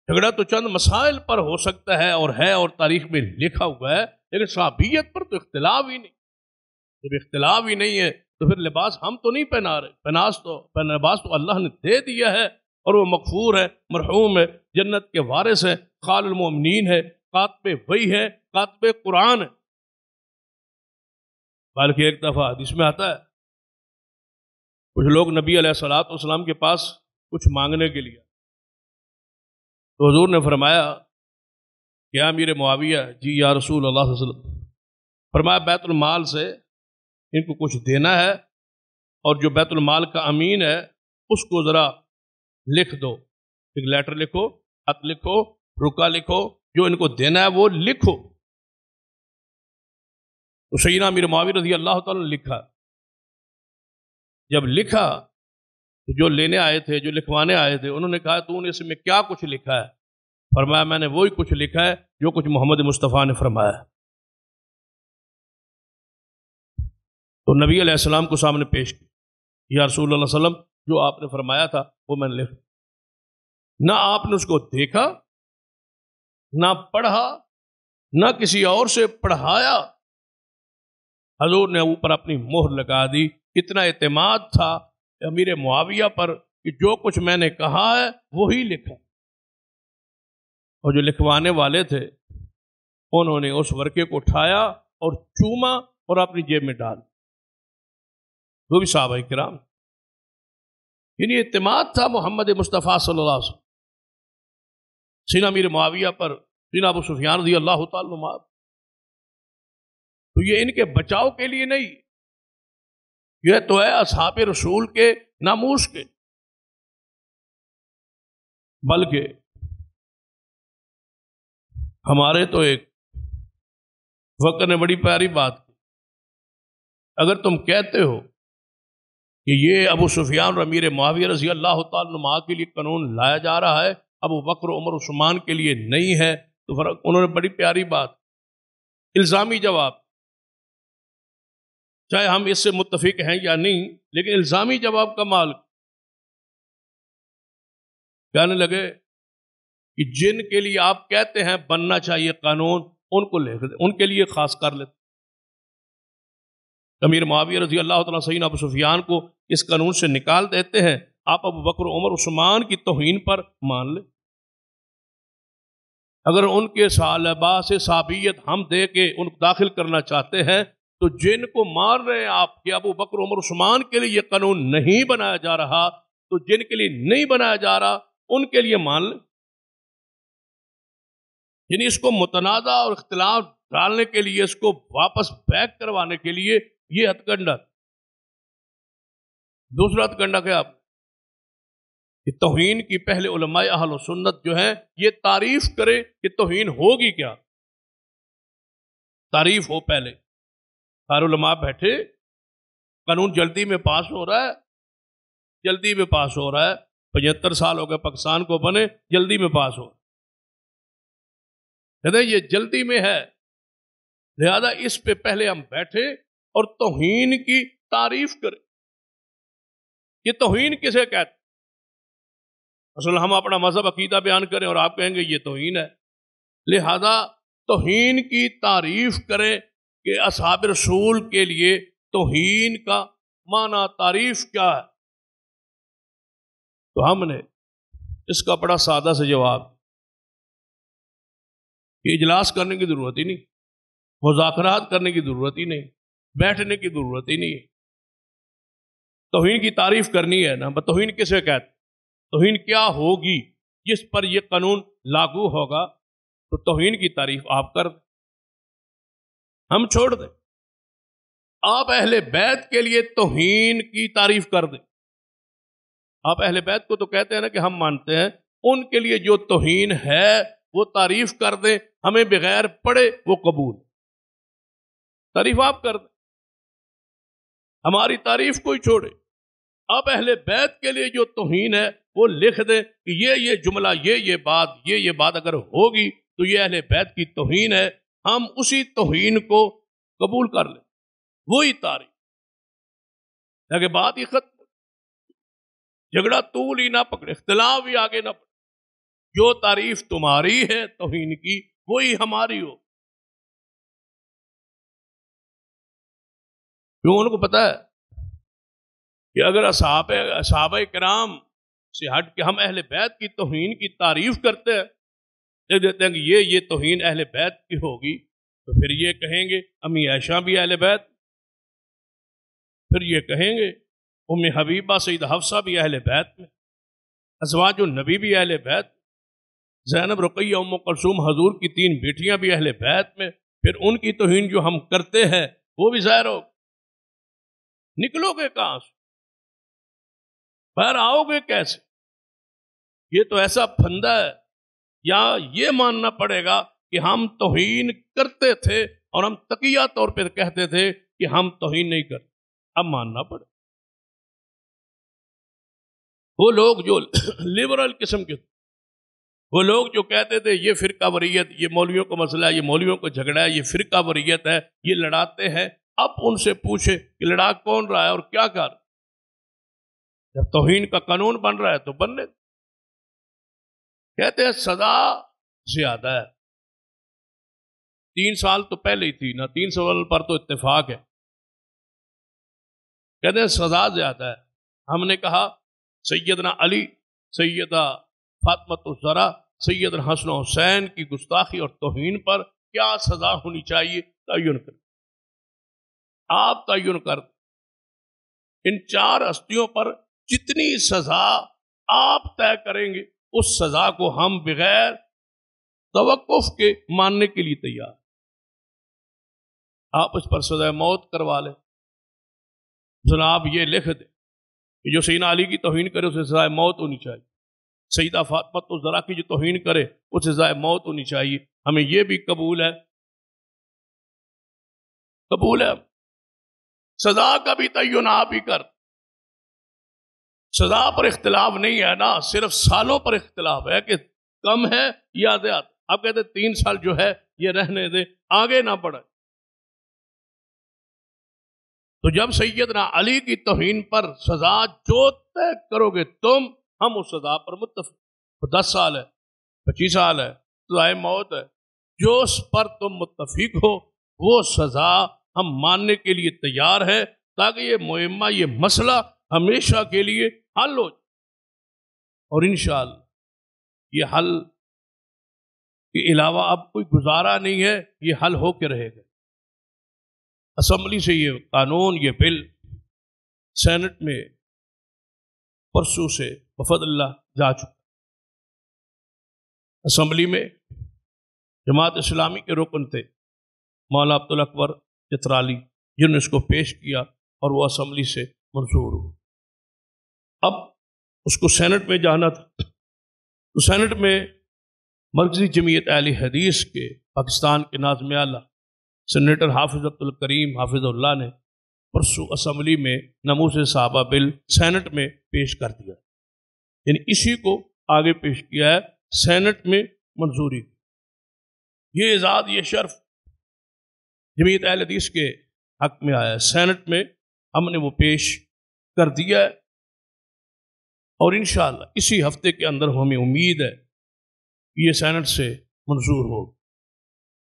جھگڑا تو چند مسائل پر ہو سکتا ہے اور تاریخ میں لکھا ہوا ہے، لیکن صحابیت پر تو اختلاف ہی نہیں۔ جب اختلاف ہی نہیں ہے تو پھر لباس ہم تو نہیں پہنا رہے، لباس تو اللہ نے دے دیا ہے، اور وہ مغفور ہے، مرحوم ہے، جنت کے وارث ہے، خال المؤمنین ہے، کاتب وحی ہے، کاتب قرآن ہے۔ بلکہ ایک دفعہ حدیث میں آتا ہے کچھ لوگ نبی علیہ الصلوۃ والسلام کے پاس کچھ مانگنے کے لیے، تو حضور نے فرمایا کہ امیر معاویہ، جی یا رسول اللہ صلی اللہ علیہ وسلم، فرمایا بیت المال سے ان کو کچھ دینا ہے، اور جو بیت المال کا امین ہے اس کو ذرا لکھ دو، ایک لیٹر لکھو، خط لکھو، رکا لکھو، جو ان کو دینا ہے وہ لکھو۔ تو سیدنا امیر معاویہ رضی اللہ تعالیٰ نے لکھا، جب لکھا تو جو لینے آئے تھے، جو لکھوانے آئے تھے، انہوں نے کہا تو نے اس میں کیا کچھ لکھا ہے؟ فرمایا میں نے وہی کچھ لکھا ہے جو کچھ محمد مصطفیٰ نے فرمایا ہے۔ تو نبی علیہ السلام کو سامنے پیش کی، یا رسول اللہ صلی اللہ علیہ وسلم، جو آپ نے فرمایا تھا وہ میں نے لکھا۔ نہ آپ نے اس کو دیکھا، نہ پڑھا، نہ کسی اور سے پڑھایا، حضور نے اوپر اپنی مہر لگا دی۔ اتنا اعتماد تھا امیر معاویہ پر کہ جو کچھ میں نے کہا ہے وہی لکھا۔ اور جو لکھوانے والے تھے انہوں نے اس ورقے کو اٹھایا اور چوما اور اپنی جیب میں ڈال، وہ بھی صحابہ کرام۔ یعنی اعتماد تھا محمد مصطفیٰ صلی اللہ علیہ وسلم سینا امیر معاویہ پر، سینا ابو سفیان رضی اللہ تعالی عنہ۔ تو یہ ان کے بچاؤ کے لیے نہیں، یہ تو ہے اصحاب رسول کے ناموس کے، بلکہ ہمارے تو ایک فقر نے بڑی پیاری بات کی، اگر تم کہتے ہو کہ یہ ابو سفیان اور امیر معاویہ رضی اللہ تعالی عنہ کے لیے قانون لایا جا رہا ہے، ابو بکر عمر عثمان کے لیے نہیں ہے، تو فرق انہوں نے بڑی پیاری بات، الزامی جواب، چاہے ہم اس سے متفق ہیں یا نہیں، لیکن الزامی جواب کا مال کہنے لگے کہ جن کے لیے آپ کہتے ہیں بننا چاہیے قانون، ان کو لکھ دیں، ان کے لیے خاص کر لیتے۔ امیر معاویہ رضی اللہ تعالیٰ سیدنا ابو سفیان کو اس قانون سے نکال دیتے ہیں، آپ ابو بکر عمر عثمان کی توہین پر مان لیں۔ اگر ان کے صالبہ سے صحابیت ہم دے کے ان کو داخل کرنا چاہتے ہیں تو جن کو مار رہے ہیں آپ کہ ابو بکر عمر عثمان کے لیے یہ قانون نہیں بنایا جا رہا، تو جن کے لیے نہیں بنایا جا رہا ان کے لیے مان لیں۔ یعنی اس کو متنازع اور اختلاف ڈالنے کے لیے، اس کو واپس بیک کروانے کے لیے یہ ہتھ کنڈا۔ دوسرا ہتھ کنڈا کیا آپ کہ توہین کی پہلے علماء اہل و سنت جو ہیں یہ تعریف کرے کہ توہین ہوگی کیا، تعریف ہو پہلے۔ سارے علماء بیٹھے، قانون جلدی میں پاس ہو رہا ہے، جلدی میں پاس ہو رہا ہے، 75 سال ہو گئے پاکستان کو بنے، جلدی میں پاس ہو، کہتے ہیں یہ جلدی میں ہے، لہذا اس پہ پہلے ہم بیٹھے اور توہین کی تعریف کریں۔ یہ توہین کسے کہتے؟ اصل ہم اپنا مذہب عقیدہ بیان کریں اور آپ کہیں گے یہ توہین ہے، لہذا توہین کی تعریف کریں کہ اصحاب رسول کے لیے توہین کا معنی تعریف کیا ہے۔ تو ہم نے اس کا بڑا سادہ سے جواب کہ اجلاس کرنے کی ضرورت ہی نہیں، مذاکرات کرنے کی ضرورت ہی نہیں، بیٹھنے کی ضرورت ہی نہیں، توہین کی تعریف کرنی ہے نا۔ توہین کسے کہتے؟ توہین کیا ہوگی جس پر یہ قانون لاگو ہوگا، تو توہین کی تعریف آپ کر دیں، ہم چھوڑ دیں۔ آپ اہل بیت کے لیے توہین کی تعریف کر دیں۔ آپ اہل بیت کو تو کہتے ہیں نا کہ ہم مانتے ہیں، ان کے لیے جو توہین ہے وہ تعریف کر دیں، ہمیں بغیر پڑھے وہ قبول، تعریف آپ کر دیں، ہماری تعریف کوئی چھوڑے۔ آپ اہل بیت کے لیے جو توہین ہے وہ لکھ دیں کہ یہ جملہ، یہ بات اگر ہوگی تو یہ اہل بیت کی توہین ہے، ہم اسی توہین کو قبول کر لیں، وہی تعریف، تاکہ بات ہی ختم، جھگڑا طول ہی نہ پکڑے، اختلاف ہی آگے نہ پکڑے، جو تعریف تمہاری ہے توہین کی وہی ہماری ہو۔ کیوں؟ ان کو پتا ہے کہ اگر صحابہ کرام سے ہٹ کے ہم اہل بیت کی توہین کی تعریف کرتے ہیں، دیکھ دیتے ہیں کہ یہ توہین اہل بیت کی ہوگی، تو پھر یہ کہیں گے امی عائشہ بھی اہل بیت، پھر یہ کہیں گے ام حبیبہ سیدہ حفصہ بھی اہل بیت میں، ازواج النبی بھی اہل بیت، زینب رقیہ ام کلثوم حضور کی 3 بیٹیاں بھی اہل بیت میں، پھر ان کی توہین جو ہم کرتے ہیں وہ بھی ظاہر ہو، نکلو گے کہاں سے؟ باہر آؤ گے کیسے؟ یہ تو ایسا پھندا ہے، یا یہ ماننا پڑے گا کہ ہم توہین کرتے تھے اور ہم تقیہ طور پہ کہتے تھے کہ ہم توہین نہیں کرتے، اب ماننا پڑے۔ وہ لوگ جو لبرل قسم کے، وہ لوگ جو کہتے تھے یہ فرقہ واریت، یہ مولویوں کا مسئلہ ہے، یہ مولویوں کو جھگڑا ہے، یہ فرقہ واریت ہے، یہ لڑاتے ہیں، اب ان سے پوچھے کہ لڑا کون رہا ہے اور کیا کر؟ جب توہین کا قانون بن رہا ہے تو بننے، کہتے ہیں سزا زیادہ ہے، 3 سال تو پہلے ہی تھی نا، 3 سال پر تو اتفاق ہے، کہتے ہیں سزا زیادہ ہے۔ ہم نے کہا سیدنا علی، سیدہ فاطمہ الزہرا سیدنا حسن و حسین کی گستاخی اور توہین پر کیا سزا ہونی چاہیے تعین کریں۔ آپ تعین کر ان 4 ہستیوں پر جتنی سزا آپ طے کریں گے اس سزا کو ہم بغیر توقف کے ماننے کے لیے تیار۔ آپ اس پر سزا موت کروا لیں، جناب یہ لکھ دیں کہ جو سیدنا علی کی توہین کرے اسے سزا موت ہونی چاہیے، سیدہ فاطمہ الزہرا کی جو توہین کرے اسے سزا موت ہونی چاہیے۔ ہمیں یہ بھی قبول ہے، قبول ہے۔ سزا کا بھی تعین آپ ہی کر، سزا پر اختلاف نہیں ہے نا، صرف سالوں پر اختلاف ہے کہ کم ہے یا زیادہ۔ آپ کہتے 3 سال جو ہے یہ رہنے دے، آگے نہ بڑھے۔ تو جب سیدنا علی کی توہین پر سزا جو طے کرو گے تم، ہم اس سزا پر متفق۔ 10 سال ہے، 25 سال ہے، سزائے موت ہے، جو اس پر تم متفق ہو وہ سزا ہم ماننے کے لیے تیار ہے، تاکہ یہ معمہ، یہ مسئلہ ہمیشہ کے لیے حل ہو جائے۔ اور انشاءاللہ یہ حل کے علاوہ اب کوئی گزارا نہیں ہے، یہ حل ہو کے رہے گا۔ اسمبلی سے یہ قانون، یہ بل سینٹ میں پرسوں سے بفضل اللہ جا چکا۔ اسمبلی میں جماعت اسلامی کے رکن تھے مولانا عبدالاکبر چترالی، جنہوں نے اس کو پیش کیا اور وہ اسمبلی سے منظور ہوا۔ اب اس کو سینٹ میں جانا تھا، تو سینٹ میں مرکزی جمعیت اہل حدیث کے پاکستان کے ناظم اعلیٰ سینیٹر حافظ عبدالکریم حافظ اللہ نے پرسوں اسمبلی میں ناموس صحابہ بل سینٹ میں پیش کر دیا، یعنی اسی کو آگے پیش کیا ہے، سینٹ میں منظوری۔ یہ اعزاز، یہ شرف جمعیت اہل حدیث کے حق میں آیا ہے، سینٹ میں ہم نے وہ پیش کر دیا ہے، اور انشاءاللہ اسی ہفتے کے اندر ہمیں امید ہے کہ یہ سینٹ سے منظور ہوگا۔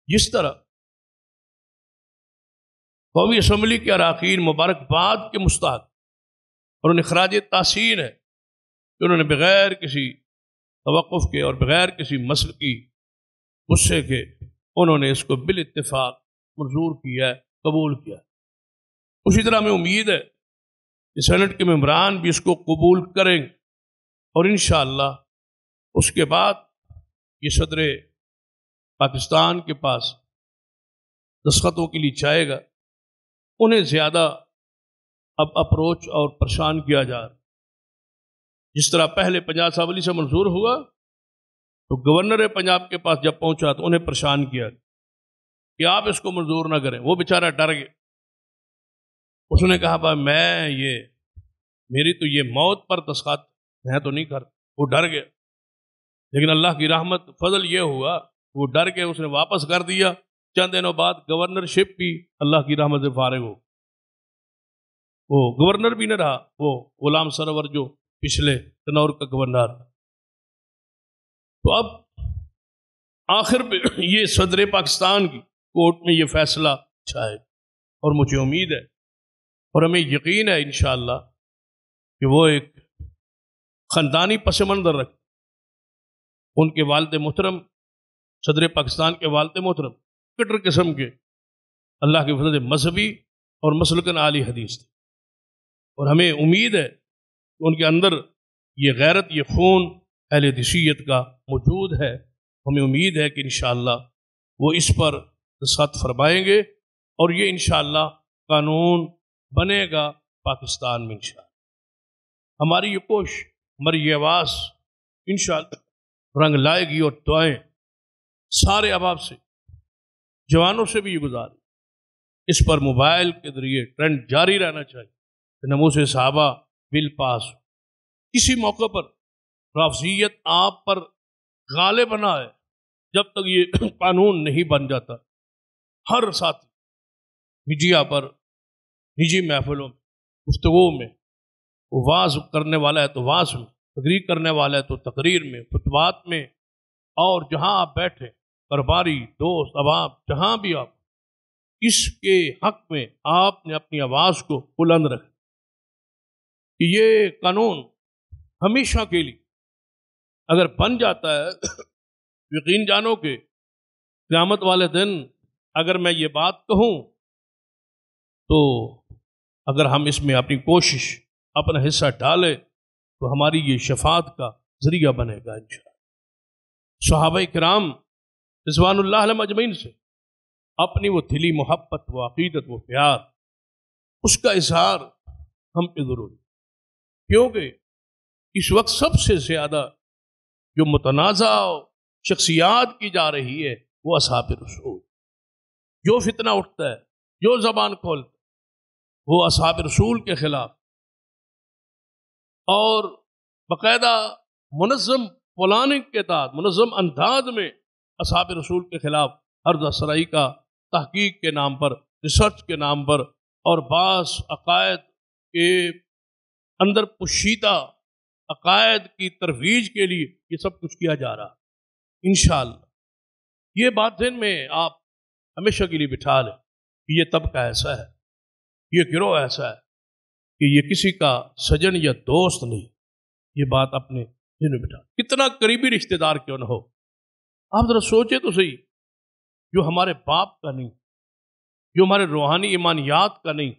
جس طرح قومی اسمبلی کے اراکین مبارکباد کے مستحق اور انہیں خراج تحسین ہے کہ انہوں نے بغیر کسی توقف کے اور بغیر کسی مسئلے کی غصے کے انہوں نے اس کو بالاتفاق منظور کیا ہے، قبول کیا۔ اسی طرح ہمیں امید ہے کہ سینٹ کے ممبران بھی اس کو قبول کریں گے، اور انشاءاللہ اس کے بعد یہ صدر پاکستان کے پاس دستخطوں کے لیے جائے گا۔ انہیں زیادہ اب اپروچ اور پریشان کیا جا رہا، جس طرح پہلے پنجاب اسمبلی سے منظور ہوا تو گورنر پنجاب کے پاس جب پہنچا تو انہیں پریشان کیا کہ آپ اس کو منظور نہ کریں۔ وہ بیچارہ ڈر گیا، اس نے کہا بھائی میری تو یہ موت پر دستخط میں تو نہیں کرتا۔ وہ ڈر گیا، لیکن اللہ کی رحمت فضل یہ ہوا وہ ڈر کے اس نے واپس کر دیا۔ چند دنوں بعد گورنرشپ بھی اللہ کی رحمت سے فارغ ہو، وہ گورنر بھی نہ رہا، وہ غلام سرور جو پچھلے تنور کا گورنر۔ تو اب آخر پہ یہ صدر پاکستان کی کورٹ میں یہ فیصلہ چھائے، اور مجھے امید ہے اور ہمیں یقین ہے انشاءاللہ کہ وہ ایک خاندانی پس منظر رکھ، ان کے والد محترم صدر پاکستان کے والد محترم کٹر قسم کے اللہ کے فضل سے مذہبی اور مسلکن عالی حدیث تھے، اور ہمیں امید ہے کہ ان کے اندر یہ غیرت، یہ خون اہل حدیثیت کا موجود ہے۔ ہمیں امید ہے کہ انشاءاللہ وہ اس پر دستخط فرمائیں گے، اور یہ انشاءاللہ قانون بنے گا پاکستان میں انشاءاللہ۔ ہماری یہ کوشش، ہماری یہ آواز انشاءاللہ رنگ لائے گی، اور دعائیں سارے احباب سے، جوانوں سے بھی یہ گزار اس پر موبائل کے ذریعے ٹرینڈ جاری رہنا چاہیے۔ ناموس صحابہ بل پاس، کسی موقع پر رافضیت آپ پر غالب نہ ہے جب تک یہ قانون نہیں بن جاتا۔ ہر ساتھی میڈیا پر، نجی محفلوں میں، گفتگو میں، وہ واعظ کرنے والا ہے تو واعظ میں، تقریر کرنے والا ہے تو تقریر میں، خطبات میں، اور جہاں آپ بیٹھے درباری دوست عوام جہاں بھی آپ، اس کے حق میں آپ نے اپنی آواز کو بلند رکھا کہ یہ قانون ہمیشہ کے لیے اگر بن جاتا ہے یقین جانو کہ قیامت والے دن اگر میں یہ بات کہوں تو اگر ہم اس میں اپنی کوشش اپنا حصہ ڈالیں تو ہماری یہ شفاعت کا ذریعہ بنے گا انشاءاللہ۔ صحابہ کرام رضوان اللہ علیہم اجمعین سے اپنی وہ دلی محبت، وہ عقیدت، وہ پیار، اس کا اظہار ہم پہ ضروری، کیونکہ اس وقت سب سے زیادہ جو متنازع شخصیات کی جا رہی ہے وہ اصحاب رسول۔ جو فتنہ اٹھتا ہے، جو زبان کھولتا ہے، وہ اصحاب رسول کے خلاف، اور باقاعدہ منظم پلاننگ کے تحت منظم انداز میں اصحاب رسول کے خلاف ہر سرائی کا تحقیق کے نام پر، ریسرچ کے نام پر، اور بعض عقائد کے اندر پوشیدہ عقائد کی ترویج کے لیے یہ سب کچھ کیا جا رہا۔ انشاءاللہ یہ بات ذہن میں آپ ہمیشہ کے لیے بٹھا لیں کہ یہ طبقہ ایسا ہے، یہ گروہ ایسا ہے کہ یہ کسی کا سجن یا دوست نہیں۔ یہ بات اپنے ذہن میں بٹھا، کتنا قریبی رشتہ دار کیوں نہ ہو، آپ ذرا سوچیں تو صحیح، جو ہمارے باپ کا نہیں، جو ہمارے روحانی ایمانیات کا نہیں،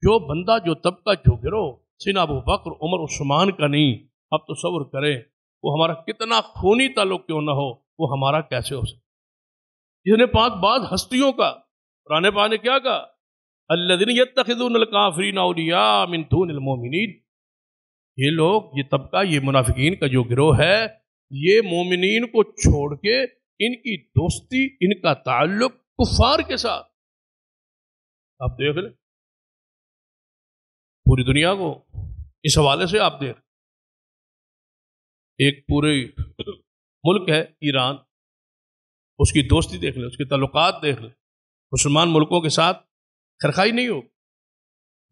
جو بندہ، جو طبقہ، جو گروہ سیدنا ابو بکر، عمر، عثمان کا نہیں، آپ تصور کریں وہ ہمارا کتنا خونی تعلق کیوں نہ ہو، وہ ہمارا کیسے ہو سکتا؟ جس نے پاک بعض ہستیوں کا قرآن پاک نے کیا کہا؟ الذین یتخذون الکافرین اولیاء من دون المؤمنین۔ یہ لوگ، یہ طبقہ، یہ منافقین کا جو گروہ ہے، یہ مومنین کو چھوڑ کے ان کی دوستی، ان کا تعلق کفار کے ساتھ۔ آپ دیکھ لیں پوری دنیا کو اس حوالے سے، آپ دیکھ ایک پورے ملک ہے ایران، اس کی دوستی دیکھ لیں، اس کے تعلقات دیکھ لیں، مسلمان ملکوں کے ساتھ خیرخواہی نہیں ہو،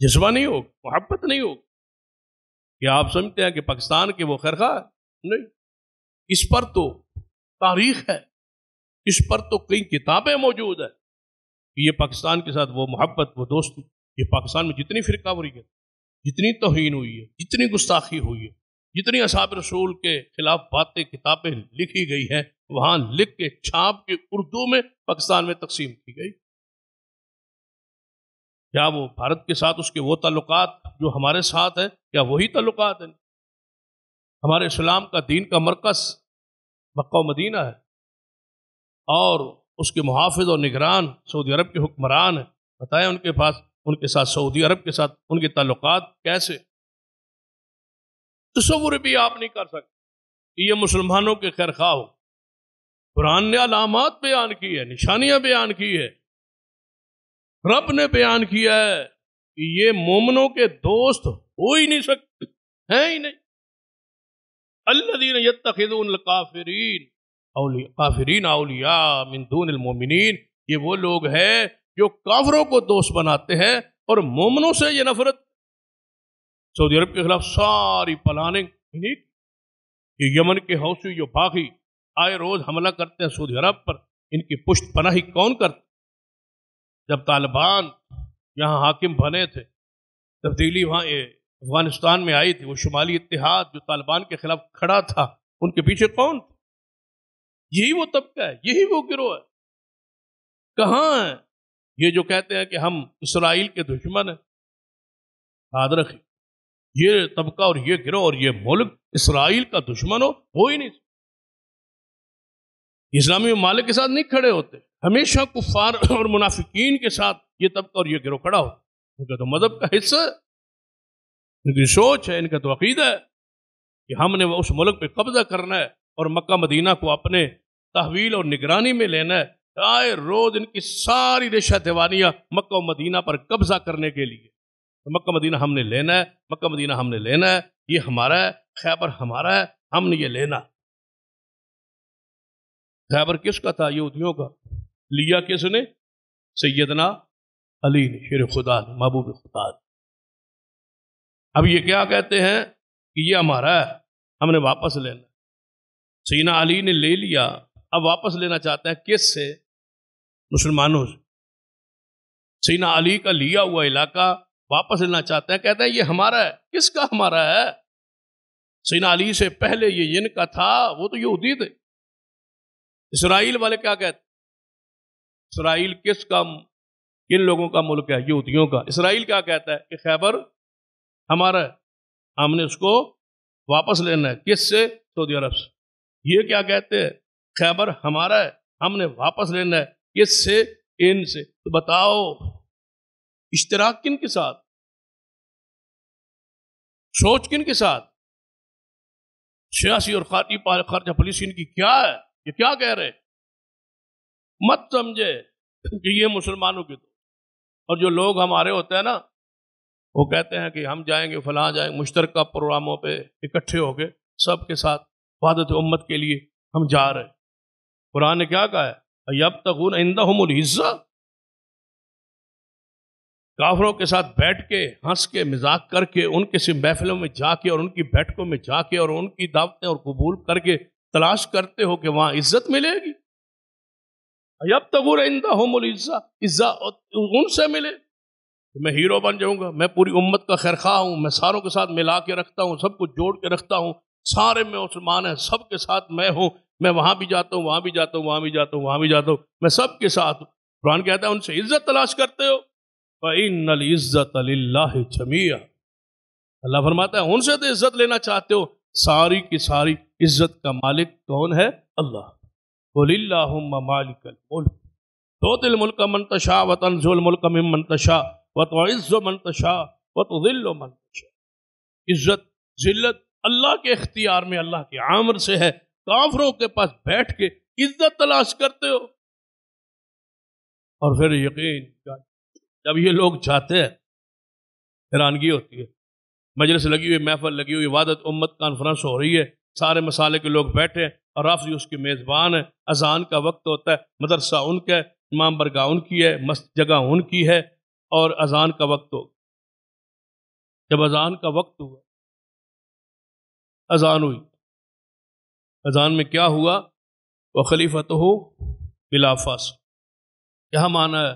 جذبہ نہیں ہو، محبت نہیں ہو۔ کیا آپ سمجھتے ہیں کہ پاکستان کے وہ خیرخواہ؟ نہیں، اس پر تو تاریخ ہے، اس پر تو کئی کتابیں موجود ہیں کہ یہ پاکستان کے ساتھ وہ محبت، وہ دوستی۔ یہ پاکستان میں جتنی فرقہ واری ہے، جتنی توہین ہوئی ہے، جتنی گستاخی ہوئی ہے، جتنی اصحاب رسول کے خلاف باتیں، کتابیں لکھی گئی ہیں، وہاں لکھ کے چھاپ کے اردو میں پاکستان میں تقسیم کی گئی۔ کیا وہ بھارت کے ساتھ اس کے وہ تعلقات جو ہمارے ساتھ ہیں، کیا وہی تعلقات ہیں؟ ہمارے اسلام کا دین کا مرکز مکہ و مدینہ ہے، اور اس کے محافظ اور نگران سعودی عرب کے حکمران ہیں۔ بتائیں ان کے پاس، ان کے ساتھ، سعودی عرب کے ساتھ ان کے تعلقات کیسے؟ تصور بھی آپ نہیں کر سکتے کہ یہ مسلمانوں کے خیرخواہ ہو۔ قرآن نے علامات بیان کی ہے، نشانیاں بیان کی ہے، رب نے بیان کیا ہے کہ یہ مومنوں کے دوست ہو ہی نہیں سکتے، ہیں ہی نہیں۔ الذین یتخذون الکافرین اولیاء من دون المؤمنین، یہ وہ لوگ ہیں جو کافروں کو دوست بناتے ہیں اور مومنوں سے یہ نفرت۔ سعودی عرب کے خلاف ساری پلاننگ، یہ یمن کے حوثی جو باغی آئے روز حملہ کرتے ہیں سعودی عرب پر، ان کی پشت پناہی کون کرتے؟ جب طالبان یہاں حاکم بنے تھے، تبدیلی وہاں افغانستان میں آئی تھی، وہ شمالی اتحاد جو طالبان کے خلاف کھڑا تھا، ان کے پیچھے کون تھا؟ یہی وہ طبقہ ہے، یہی وہ گروہ ہے۔ کہاں ہے یہ جو کہتے ہیں کہ ہم اسرائیل کے دشمن ہیں؟ یاد رکھیں، یہ طبقہ اور یہ گروہ اور یہ ملک اسرائیل کا دشمن ہو ہی نہیں۔ اسلامی ممالک کے ساتھ نہیں کھڑے ہوتے، ہمیشہ کفار اور منافقین کے ساتھ یہ طبقہ اور یہ گروہ کھڑا ہو۔ ان کا تو مذہب کا حصہ ہے، ان کی سوچ ہے، ان کا تو عقیدہ ہے کہ ہم نے اس ملک پہ قبضہ کرنا ہے اور مکہ مدینہ کو اپنے تحویل اور نگرانی میں لینا ہے۔ آئے روز ان کی ساری ریشہ دیوانیاں مکہ و مدینہ پر قبضہ کرنے کے لیے، مکہ مدینہ ہم نے لینا ہے، مکہ مدینہ ہم نے لینا ہے، یہ ہمارا ہے، خیبر ہمارا ہے، ہم نے یہ لینا۔ خیبر کس کا تھا؟ یہودیوں کا۔ لیا کس نے؟ سیدنا علی نے، شیر خدا نے، محبوب خدا نے۔ اب یہ کیا کہتے ہیں کہ یہ ہمارا ہے، ہم نے واپس لینا۔ سیدنا علی نے لے لیا، اب واپس لینا چاہتے ہیں کس سے؟ مسلمانوں سے۔ سیدنا علی کا لیا ہوا علاقہ واپس لینا چاہتے ہیں، کہتے ہیں یہ ہمارا ہے۔ کس کا ہمارا ہے؟ سیدنا علی سے پہلے یہ ان کا تھا، وہ تو یہودی تھے۔ اسرائیل والے کیا کہتے ہیں؟ اسرائیل کن لوگوں کا ملک ہے؟ یہودیوں کا۔ اسرائیل کیا کہتا ہے کہ خیبر ہمارا ہے، ہم نے اس کو واپس لینا ہے۔ کس سے؟ سعودی عرب سے۔ یہ کیا کہتے ہیں؟ خیبر ہمارا ہے، ہم نے واپس لینا ہے۔ کس سے؟ ان سے۔ تو بتاؤ اشتراک کن کے ساتھ، سوچ کن کے ساتھ؟ سیاسی اور خارجہ پالیسی ان کی کیا ہے؟ یہ کیا کہہ رہے؟ مت سمجھے کہ یہ مسلمانوں کی تو، اور جو لوگ ہمارے ہوتے ہیں نا، وہ کہتے ہیں کہ ہم جائیں گے فلاں جائیں گے، مشترکہ پروگراموں پہ اکٹھے ہو گئے سب کے ساتھ وحدت امت کے لیے ہم جا رہے ہیں۔ قرآن نے کیا کہا ہے؟ یبتغون عندہم العزہ، کافروں کے ساتھ بیٹھ کے ہنس کے مذاق کر کے ان کے محفلوں میں جا کے اور ان کی بیٹھکوں میں جا کے اور ان کی دعوتیں اور قبول کر کے تلاش کرتے ہو کہ وہاں عزت ملے گی۔ یبتغون عندہم العزہ، عزت ان سے ملے، میں ہیرو بن جاؤں گا، میں پوری امت کا خیر خواہ ہوں، میں ساروں کے ساتھ ملا کے رکھتا ہوں، سب کو جوڑ کے رکھتا ہوں، سارے میں مسلمان ہیں، سب کے ساتھ میں ہوں، میں وہاں بھی جاتا ہوں، وہاں بھی جاتا ہوں، وہاں بھی جاتا ہوں، وہاں بھی جاتا ہوں، میں سب کے ساتھ ہوں۔ قرآن کہتا ہے ان سے عزت تلاش کرتے ہو، فَإِنَّ الْعِزَّةَ لِلَّهِ جَمِيعًا، اللہ فرماتا ہے ان سے تو عزت لینا چاہتے ہو، ساری کی ساری عزت کا مالک کون ہے؟ اللہ۔ قُلِ اللَّهُمَّ مَالِكَ الْمُلْكِ تُؤْتِي الْمُلْكَ مَن تَشَاءُ وَتَنزِعُ الْمُلْكَ مِمَّن تَشَاءُ وَتُعِزُّ مَن تَشَاءُ وَتُذِلُّ مَن تَشَاءُ۔ عزت ذلت اللہ کے اختیار میں، اللہ کے عامر سے ہے۔ کافروں کے پاس بیٹھ کے عزت تلاش کرتے ہو، اور پھر یقین جب یہ لوگ جاتے ہیں حیرانگی ہوتی ہے، مجلس لگی ہوئی، محفل لگی ہوئی، وحدت امت کانفرنس ہو رہی ہے، سارے مسالے کے لوگ بیٹھے ہیں اور رافضی اس کے میزبان ہے، اذان کا وقت ہوتا ہے، مدرسہ ان کا ہے، امام برگاہ ان کی ہے، جگہ ان کی ہے، اور اذان کا وقت ہو۔ جب اذان کا وقت ہوا، اذان ہوئی، اذان میں کیا ہوا؟ وَخَلِيفَتُهُ بِلَا فَاصِلٍ، یہاں معنی ہے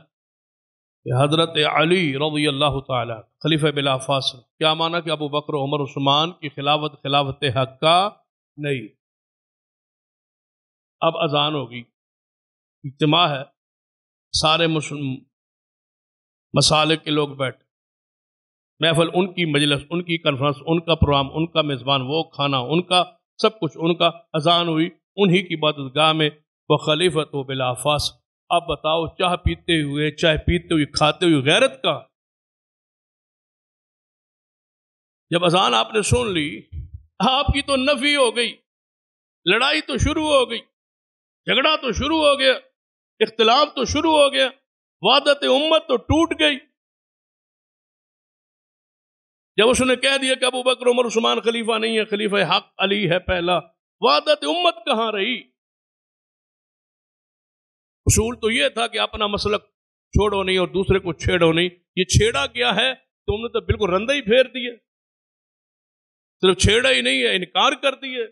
کہ حضرت علی رضی اللہ تعالی خلیفہ بلا فاصل۔ کیا معنی کہ ابو بکر عمر عثمان کی خلافت حق کا نہیں۔ اب اذان ہوگی، اجتماع ہے، سارے مسالک کے لوگ بیٹھے، محفل ان کی، مجلس ان کی، کانفرنس ان کا، پروگرام ان کا، میزبان وہ، کھانا ان کا، سب کچھ ان کا۔ اذان ہوئی انہی کی عبادت گاہ میں، وہ خلیفۃ بلا فاصل۔ اب بتاؤ چائے پیتے ہوئے کھاتے ہوئے غیرت کا؟ جب اذان آپ نے سن لی، آپ کی تو نفی ہو گئی، لڑائی تو شروع ہو گئی، جھگڑا تو شروع ہو گیا، اختلاف تو شروع ہو گیا، وحدت امت تو ٹوٹ گئی۔ جب اس نے کہہ دیا کہ ابو بکر عمر عثمان خلیفہ نہیں ہے، خلیفہ حق علی ہے پہلا، وحدت امت کہاں رہی؟ اصول تو یہ تھا کہ اپنا مسلک چھوڑو نہیں اور دوسرے کو چھیڑو نہیں۔ یہ چھیڑا کیا ہے؟ تم نے تو بالکل رندہ ہی پھیر دیے، صرف چھیڑا ہی نہیں ہے، انکار کر دیے۔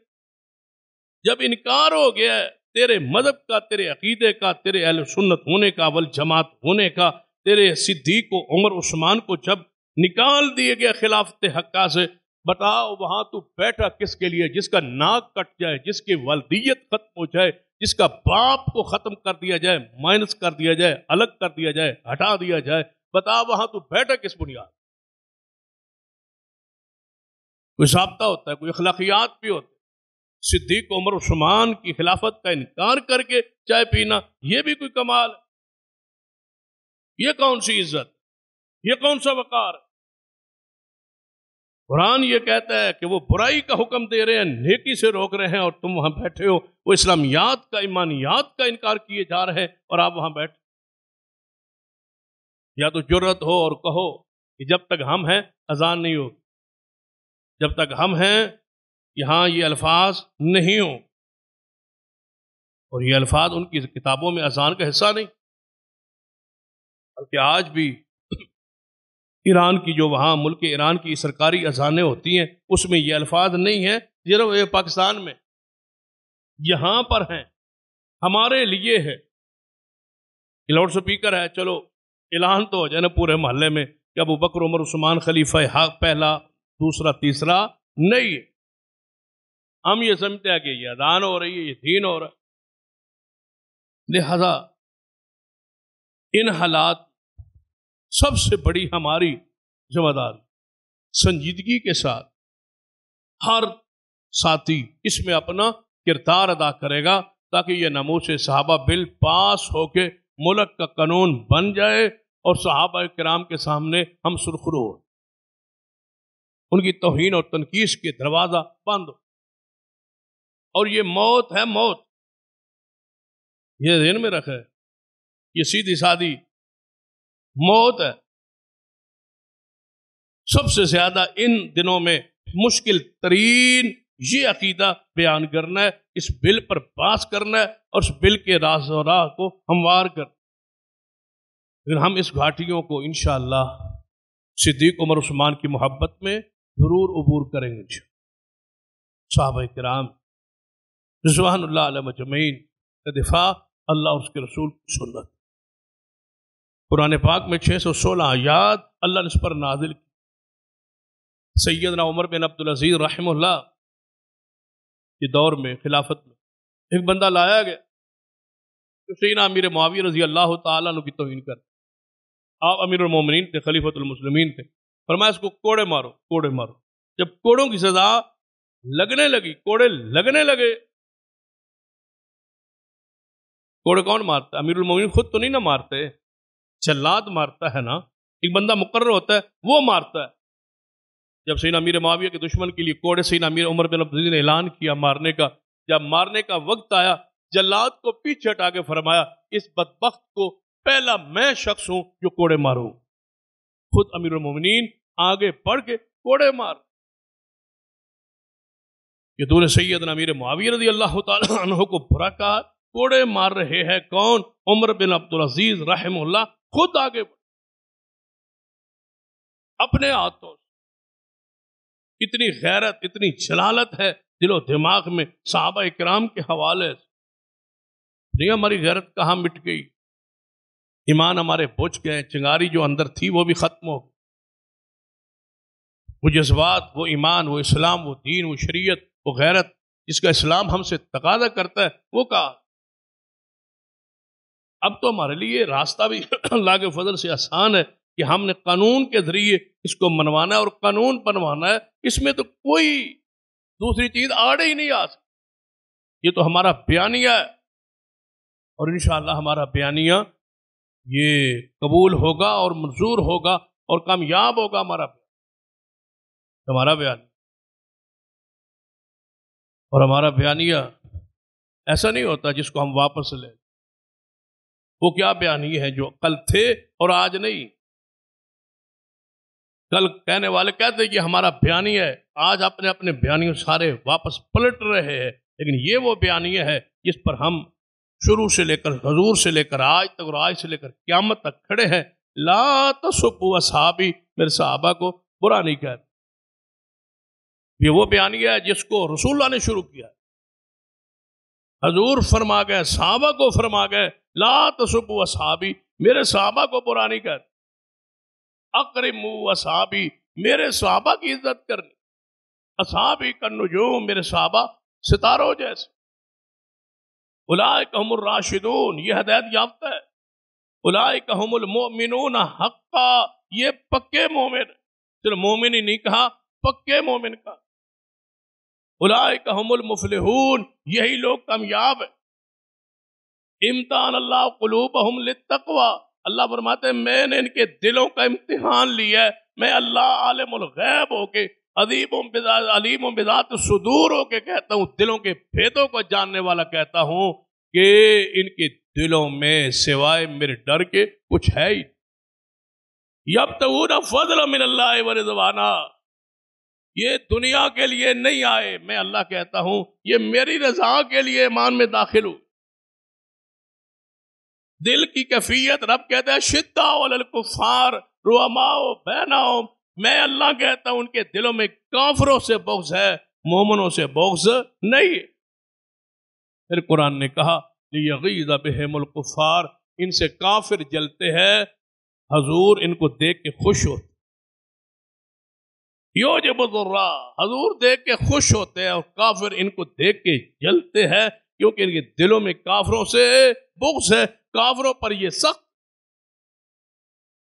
جب انکار ہو گیا ہے تیرے مذہب کا، تیرے عقیدے کا، تیرے اہل سنت ہونے کا، والجماعت ہونے کا، تیرے صدیق و عمر عثمان کو جب نکال دیے گیا خلافت حقہ سے، بتاؤ وہاں تو بیٹھا کس کے لیے؟ جس کا ناک کٹ جائے، جس کی والدیت ختم ہو جائے، جس کا باپ کو ختم کر دیا جائے، مائنس کر دیا جائے، الگ کر دیا جائے، ہٹا دیا جائے، بتا وہاں تو بیٹھا کس بنیاد؟ کوئی ضابطہ ہوتا ہے، کوئی اخلاقیات بھی ہوتے۔ صدیق عمر عثمان کی خلافت کا انکار کر کے چائے پینا، یہ بھی کوئی کمال ہے؟ یہ کون سی عزت، یہ کون سا وقار ہے؟ قرآن یہ کہتا ہے کہ وہ برائی کا حکم دے رہے ہیں، نیکی سے روک رہے ہیں، اور تم وہاں بیٹھے ہو، وہ اسلامیات کا، ایمانیات کا انکار کیے جا رہے ہیں، اور آپ وہاں بیٹھے۔ یا تو جرأت ہو اور کہو کہ جب تک ہم ہیں اذان نہیں ہوگی، جب تک ہم ہیں یہاں یہ الفاظ نہیں ہوں، اور یہ الفاظ ان کی کتابوں میں اذان کا حصہ نہیں، بلکہ آج بھی ایران کی، جو وہاں ملک ایران کی سرکاری اذانیں ہوتی ہیں، اس میں یہ الفاظ نہیں ہیں، صرف یہ پاکستان میں یہاں پر ہیں، ہمارے لیے ہے۔ لاؤڈ سپیکر ہے، چلو اعلان تو ہو جائے نا پورے محلے میں کہ ابو بکر عمر عثمان خلیفہ حق پہلا، دوسرا، تیسرا نہیں ہے۔ ہم یہ سمجھتے ہیں کہ یہ اذان ہو رہی ہے، یہ دین ہو رہا ہے۔ لہذا ان حالات سب سے بڑی ہماری ذمہ داری سنجیدگی کے ساتھ ہر ساتھی اس میں اپنا کردار ادا کرے گا تاکہ یہ ناموس صحابہ بل پاس ہو کے ملک کا قانون بن جائے اور صحابہ کرام کے سامنے ہم سرخرو ہو، ان کی توہین اور تنقید کے دروازہ بند ہو۔ اور یہ موت ہے، موت یہ ذہن میں رکھے، یہ سیدھی سادی موت ہے۔ سب سے زیادہ ان دنوں میں مشکل ترین یہ عقیدہ بیان کرنا ہے، اس بل پر باس کرنا ہے اور اس بل کے راز و راہ کو ہموار کرنا۔ لیکن ہم اس گھاٹیوں کو انشاءاللہ صدیق عمر عثمان کی محبت میں ضرور عبور کریں گے۔ صحابہ کرام رضوان اللہ علیہ مجمعین کا دفاع اللہ اور اس کے رسول کی سنت، قرآن پاک میں 616 آیات اللہ نے اس پر نازل کی۔ سیدنا عمر بن عبدالعزیز رحمہ اللہ کے دور میں خلافت میں ایک بندہ لایا گیا جو سیدنا امیر معاویہ رضی اللہ تعالیٰ عنہ کی توہین کر، آپ امیر المومنین تھے، خلیفۃ المسلمین تھے، فرمایا اس کو کوڑے مارو، کوڑے مارو۔ جب کوڑوں کی سزا لگنے لگی، کوڑے لگنے لگے، کوڑے کون مارتا ہے؟ امیر المومنین خود تو نہیں نہ مارتے، جلاد مارتا ہے نا، ایک بندہ مقرر ہوتا ہے وہ مارتا ہے۔ جب سیدنا امیر معاویہ کے دشمن کے لیے کوڑے سیدنا امیر عمر بن عبدالعزیز نے اعلان کیا مارنے کا، جب مارنے کا وقت آیا جلاد کو پیچھے ہٹا کے فرمایا اس بدبخت کو پہلا میں شخص ہوں جو کوڑے ماروں۔ خود امیر المومنین آگے بڑھ کے کوڑے مار۔ یہ دور سیدنا امیر معاویہ رضی اللہ تعالی عنہ کو برا کہا، کوڑے مار رہے ہیں کون؟ عمر بن عبدالعزیز رحمہ اللہ خود آگے بڑھ اپنے ہاتھوں سے۔ اتنی غیرت، اتنی جلالت ہے دل و دماغ میں صحابہ کرام کے حوالے سے۔ نہیں ہماری غیرت کہاں مٹ گئی، ایمان ہمارے بجھ گئے، چنگاری جو اندر تھی وہ بھی ختم ہو گئی، وہ جذبات، وہ ایمان، وہ اسلام، وہ دین، وہ شریعت، وہ غیرت جس کا اسلام ہم سے تقاضا کرتا ہے وہ کہا۔ اب تو ہمارے لیے راستہ بھی اللہ کے فضل سے آسان ہے کہ ہم نے قانون کے ذریعے اس کو منوانا ہے اور قانون بنوانا ہے، اس میں تو کوئی دوسری چیز آڑے ہی نہیں آ سکتی۔ یہ تو ہمارا بیانیہ ہے اور انشاءاللہ ہمارا بیانیہ یہ قبول ہوگا اور منظور ہوگا اور کامیاب ہوگا ہمارا بیانیہ۔ اور ہمارا بیانیہ ایسا نہیں ہوتا جس کو ہم واپس لیں۔ وہ کیا بیانیہ ہے جو کل تھے اور آج نہیں؟ کل کہنے والے کہتے ہیں کہ ہمارا بیانیہ ہے، آج اپنے اپنے بیانیوں سارے واپس پلٹ رہے ہیں، لیکن یہ وہ بیانیہ ہے جس پر ہم شروع سے لے کر حضور سے لے کر آج تک اور آج سے لے کر قیامت تک کھڑے ہیں۔ لا تسبوا اصحابی، میرے صحابہ کو برا نہیں کہتے۔ یہ وہ بیانیہ ہے جس کو رسول اللہ نے شروع کیا، حضور فرما گئے، صحابہ کو فرما گئے لا تسبوا اصحابی، میرے صحابہ کو برا نہیں کہتے۔ اکرموا اصحابی، میرے صحابہ کی عزت کرنی۔ اصحابی کالنجوم، میرے صحابہ ستاروں جیسے۔ اولئک هم الراشدون، یہ ہدایت یافتہ ہے۔ اولئک هم المؤمنون حقا، یہ پکے مومن، صرف مومن ہی نہیں کہا، پکے مومن کا۔ اولئک هم المفلحون، یہی لوگ کامیاب ہیں۔ امتحان اللہ قلوبہم للتقوی، اللہ فرماتے ہیں میں نے ان کے دلوں کا امتحان لیا ہے، میں اللہ عالم الغیب ہو کے علیم بذات الصدور ہو کے کہتا ہوں، دلوں کے بھیدوں کو جاننے والا کہتا ہوں کہ ان کے دلوں میں سوائے میرے ڈر کے کچھ ہے ہی۔ یبتغون فضلا من اللہ ورضوانا، یہ دنیا کے لیے نہیں آئے، میں اللہ کہتا ہوں یہ میری رضا کے لیے ایمان میں داخل ہوں۔ دل کی کیفیت رب کہتا ہے شدہ علی الکفار رحماء بینہم، میں اللہ کہتا ہوں ان کے دلوں میں کافروں سے بغض ہے، مومنوں سے بغض نہیں ہے۔ پھر قرآن نے کہا لیغیظ بہم الکفار، ان سے کافر جلتے ہیں، حضور ان کو دیکھ کے خوش ہوتے، یوجب الضراء، حضور دیکھ کے خوش ہوتے ہیں اور کافر ان کو دیکھ کے جلتے ہیں۔ کیونکہ ان کے دلوں میں کافروں سے بغض ہے، کافروں پر یہ سخت۔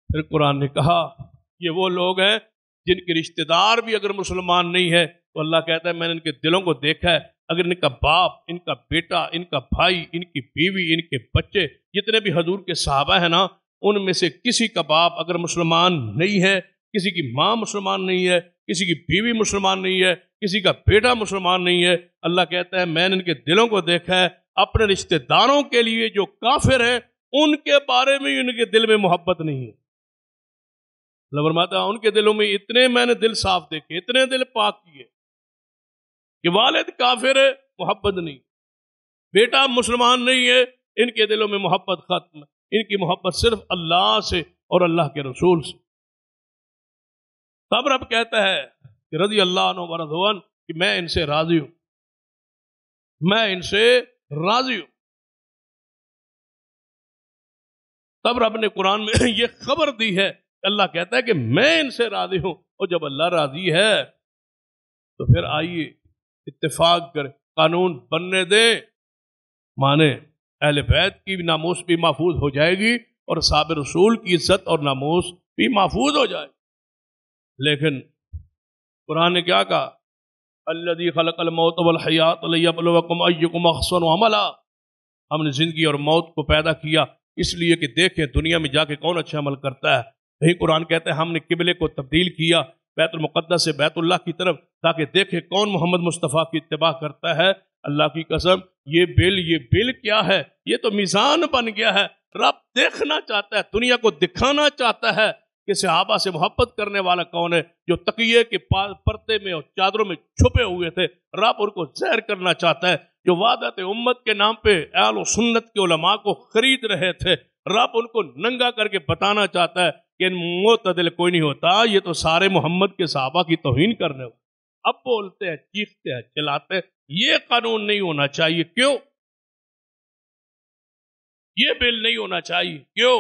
پھر قرآن نے کہا یہ وہ لوگ ہیں جن کے رشتہ دار بھی اگر مسلمان نہیں ہے تو اللہ کہتا ہے میں نے ان کے دلوں کو دیکھا ہے، اگر ان کا باپ، ان کا بیٹا، ان کا بھائی، ان کی بیوی، ان کے بچے، جتنے بھی حضور کے صحابہ ہیں نا، ان میں سے کسی کا باپ اگر مسلمان نہیں ہے، کسی کی ماں مسلمان نہیں ہے، کسی کی بیوی مسلمان نہیں ہے، کسی کا بیٹا مسلمان نہیں ہے، اللہ کہتا ہے میں نے ان کے دلوں کو دیکھا ہے، اپنے رشتہ داروں کے لیے جو کافر ہیں ان کے بارے میں ان کے دل میں محبت نہیں ہے۔ اللہ فرماتا ہے ان کے دلوں میں اتنے میں نے دل صاف دیکھے، اتنے دل پاک کیے کہ والد کافر ہے، محبت نہیں، بیٹا مسلمان نہیں ہے، ان کے دلوں میں محبت ختم، ان کی محبت صرف اللہ سے اور اللہ کے رسول سے۔ تب رب کہتا ہے کہ رضی اللہ عنہ ورضوا عنہ کہ میں ان سے راضی ہوں، میں ان سے راضی ہوں۔ تب رب نے قرآن میں یہ خبر دی ہے، اللہ کہتا ہے کہ میں ان سے راضی ہوں، اور جب اللہ راضی ہے تو پھر آئیے اتفاق کر قانون بننے دیں، مانے اہل بیت کی ناموس بھی محفوظ ہو جائے گی اور صحابہ رسول کی عزت اور ناموس بھی محفوظ ہو جائے۔ لیکن قرآن نے کیا کہا؟ الذی خلق الموت والحیات لیبلوکم ایکم احسن عملا، ہم نے زندگی اور موت کو پیدا کیا اس لیے کہ دیکھیں دنیا میں جا کے کون اچھا عمل کرتا ہے۔ یہی قرآن کہتا ہے ہم نے قبلے کو تبدیل کیا بیت المقدس سے بیت اللہ کی طرف تاکہ دیکھیں کون محمد مصطفیٰ کی اتباع کرتا ہے۔ اللہ کی قسم یہ بل کیا ہے؟ یہ تو میزان بن گیا ہے۔ رب دیکھنا چاہتا ہے، دنیا کو دکھانا چاہتا ہے کہ صحابہ سے محبت کرنے والا کون ہے، جو تقیے کے پردے میں اور چادروں میں چھپے ہوئے تھے۔ رب ان کو ظاہر کرنا چاہتا ہے، جو وحدت امت کے نام پہ اہل و سنت کے علماء کو خرید رہے تھے۔ رب ان کو ننگا کر کے بتانا چاہتا ہے کہ ان معتدل کوئی نہیں ہوتا، یہ تو سارے محمد کے صحابہ کی توہین کرنے والے۔ اب بولتے ہیں، چیختے ہیں، چلاتے ہیں، یہ قانون نہیں ہونا چاہیے۔ کیوں؟ یہ بل نہیں ہونا چاہیے، کیوں؟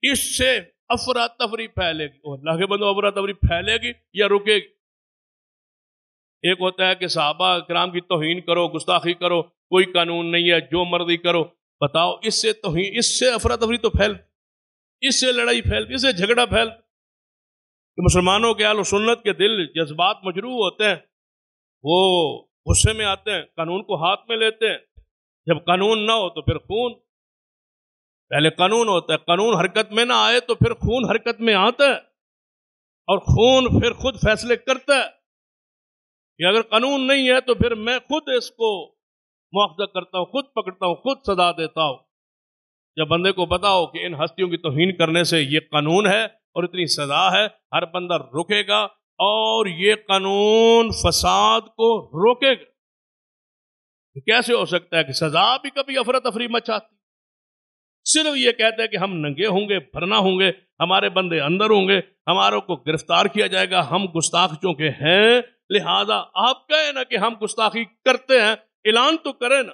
اس سے افراتفری پھیلے گی، اللہ کے بندو افراتفری پھیلے گی یا رکے گی؟ ایک ہوتا ہے کہ صحابہ کرام کی توہین کرو، گستاخی کرو، کوئی قانون نہیں ہے، جو مرضی کرو۔ بتاؤ اس سے توہین، اس سے افراتفری تو پھیل، اس سے لڑائی پھیلتی، اس سے جھگڑا پھیلتا کہ مسلمانوں کے اہل و سنت کے دل جذبات مجروح ہوتے ہیں، وہ غصے میں آتے ہیں، قانون کو ہاتھ میں لیتے ہیں۔ جب قانون نہ ہو تو پھر خون، پہلے قانون ہوتا ہے، قانون حرکت میں نہ آئے تو پھر خون حرکت میں آتا ہے، اور خون پھر خود فیصلے کرتا ہے کہ اگر قانون نہیں ہے تو پھر میں خود اس کو مواخذہ کرتا ہوں، خود پکڑتا ہوں، خود سزا دیتا ہوں۔ جب بندے کو پتا ہو کہ ان ہستیوں کی توہین کرنے سے یہ قانون ہے اور اتنی سزا ہے، ہر بندہ رکے گا، اور یہ قانون فساد کو روکے گا۔ کیسے ہو سکتا ہے کہ سزا بھی کبھی افراتفری مچاتی؟ صرف یہ کہتا ہے کہ ہم ننگے ہوں گے، بھرنا ہوں گے، ہمارے بندے اندر ہوں گے، ہماروں کو گرفتار کیا جائے گا، ہم گستاخ چونکہ ہیں، لہذا آپ کہیں نا کہ ہم گستاخی کرتے ہیں، اعلان تو کریں نا،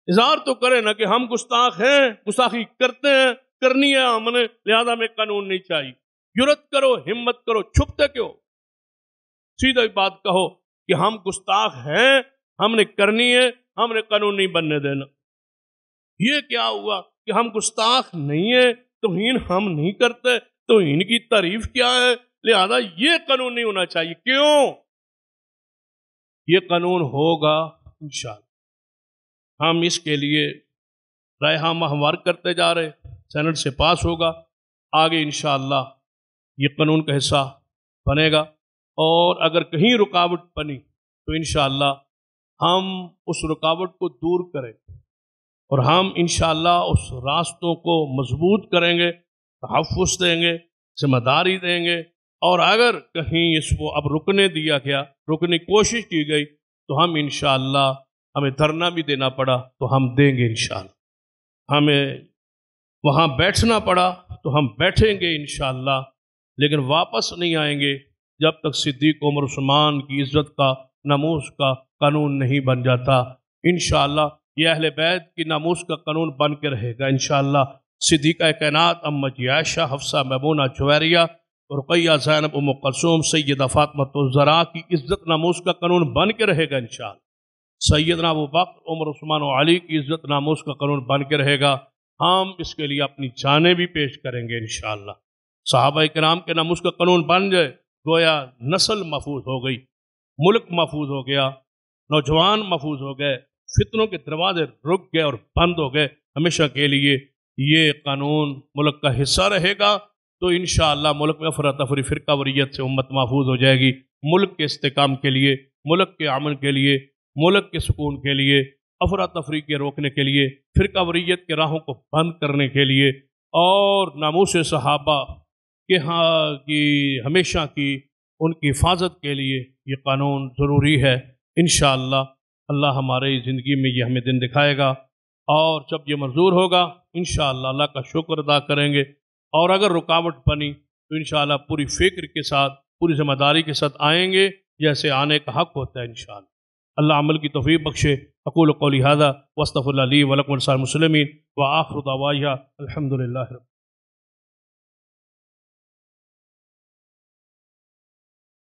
اظہار تو کریں نا کہ ہم گستاخ ہیں، گستاخی کرتے ہیں، کرنی ہے ہم نے، لہذا ہمیں قانون نہیں چاہیے۔ جرت کرو، ہمت کرو، چھپتے کیوں؟ سیدھا بات کہو کہ ہم گستاخ ہیں، ہم نے کرنی ہے، ہم نے قانون نہیں بننے دینا۔ یہ کیا ہوا کہ ہم گستاخ نہیں ہیں، توہین ہم نہیں کرتے، توہین کی تعریف کیا ہے، لہذا یہ قانون نہیں ہونا چاہیے۔ کیوں؟ یہ قانون ہوگا انشاءاللہ۔ ہم اس کے لیے رائے ہموار کرتے جا رہے، سینٹ سے پاس ہوگا، آگے انشاءاللہ یہ قانون کا حصہ بنے گا، اور اگر کہیں رکاوٹ بنی تو انشاءاللہ ہم اس رکاوٹ کو دور کریں، اور ہم انشاءاللہ اس راستوں کو مضبوط کریں گے، تحفظ دیں گے، ذمہ داری دیں گے، اور اگر کہیں اس کو اب رکنے دیا گیا، رکنے کی کوشش کی گئی، تو ہم انشاءاللہ ہمیں دھرنا بھی دینا پڑا تو ہم دیں گے انشاءاللہ، ہمیں وہاں بیٹھنا پڑا تو ہم بیٹھیں گے انشاءاللہ، لیکن واپس نہیں آئیں گے جب تک صدیق عمر عثمان کی عزت کا، ناموس کا قانون نہیں بن جاتا۔ انشاءاللہ یہ اہل بیت کی ناموس کا قانون بن کے رہے گا انشاءاللہ۔ صدیقہ کائنات امت عائشہ، حفصہ، میمونہ، جویریہ رقیہ زینب ام کلثوم سیدہ فاطمہ الزہرا کی عزت ناموس کا قانون بن کے رہے گا انشاءاللہ. سیدنا ابو بکر عمر عثمان و علی کی عزت ناموس کا قانون بن کے رہے گا. ہم اس کے لیے اپنی جانیں بھی پیش کریں گے انشاءاللہ. صحابہ کرام کے ناموس کا قانون بن جائے گویا نسل محفوظ ہو گئی، ملک محفوظ ہو گیا، نوجوان محفوظ ہو گئے، فتنوں کے دروازے رک گئے اور بند ہو گئے ہمیشہ کے لیے. یہ قانون ملک کا حصہ رہے گا تو انشاءاللہ ملک میں افراتفری فرقہ وریت سے امت محفوظ ہو جائے گی. ملک کے استحکام کے لیے، ملک کے امن کے لیے، ملک کے سکون کے لیے، افراتفری کے روکنے کے لیے، فرقہ وریت کے راہوں کو بند کرنے کے لیے اور ناموس صحابہ کے ہاں کی ہمیشہ کی ان کی حفاظت کے لیے یہ قانون ضروری ہے. انشاءاللہ اللہ ہماری زندگی میں یہ ہمیں دن دکھائے گا اور جب یہ منظور ہوگا انشاءاللہ اللہ کا شکر ادا کریں گے. اور اگر رکاوٹ بنی تو انشاءاللہ پوری فکر کے ساتھ، پوری ذمہ داری کے ساتھ آئیں گے جیسے آنے کا حق ہوتا ہے انشاءاللہ. اللہ عمل کی توفیق بخشے. اقول قولی ھذا واستغفر اللہ لی ولکم ولسائر المسلمین وآخر دعوانا الحمدللہ.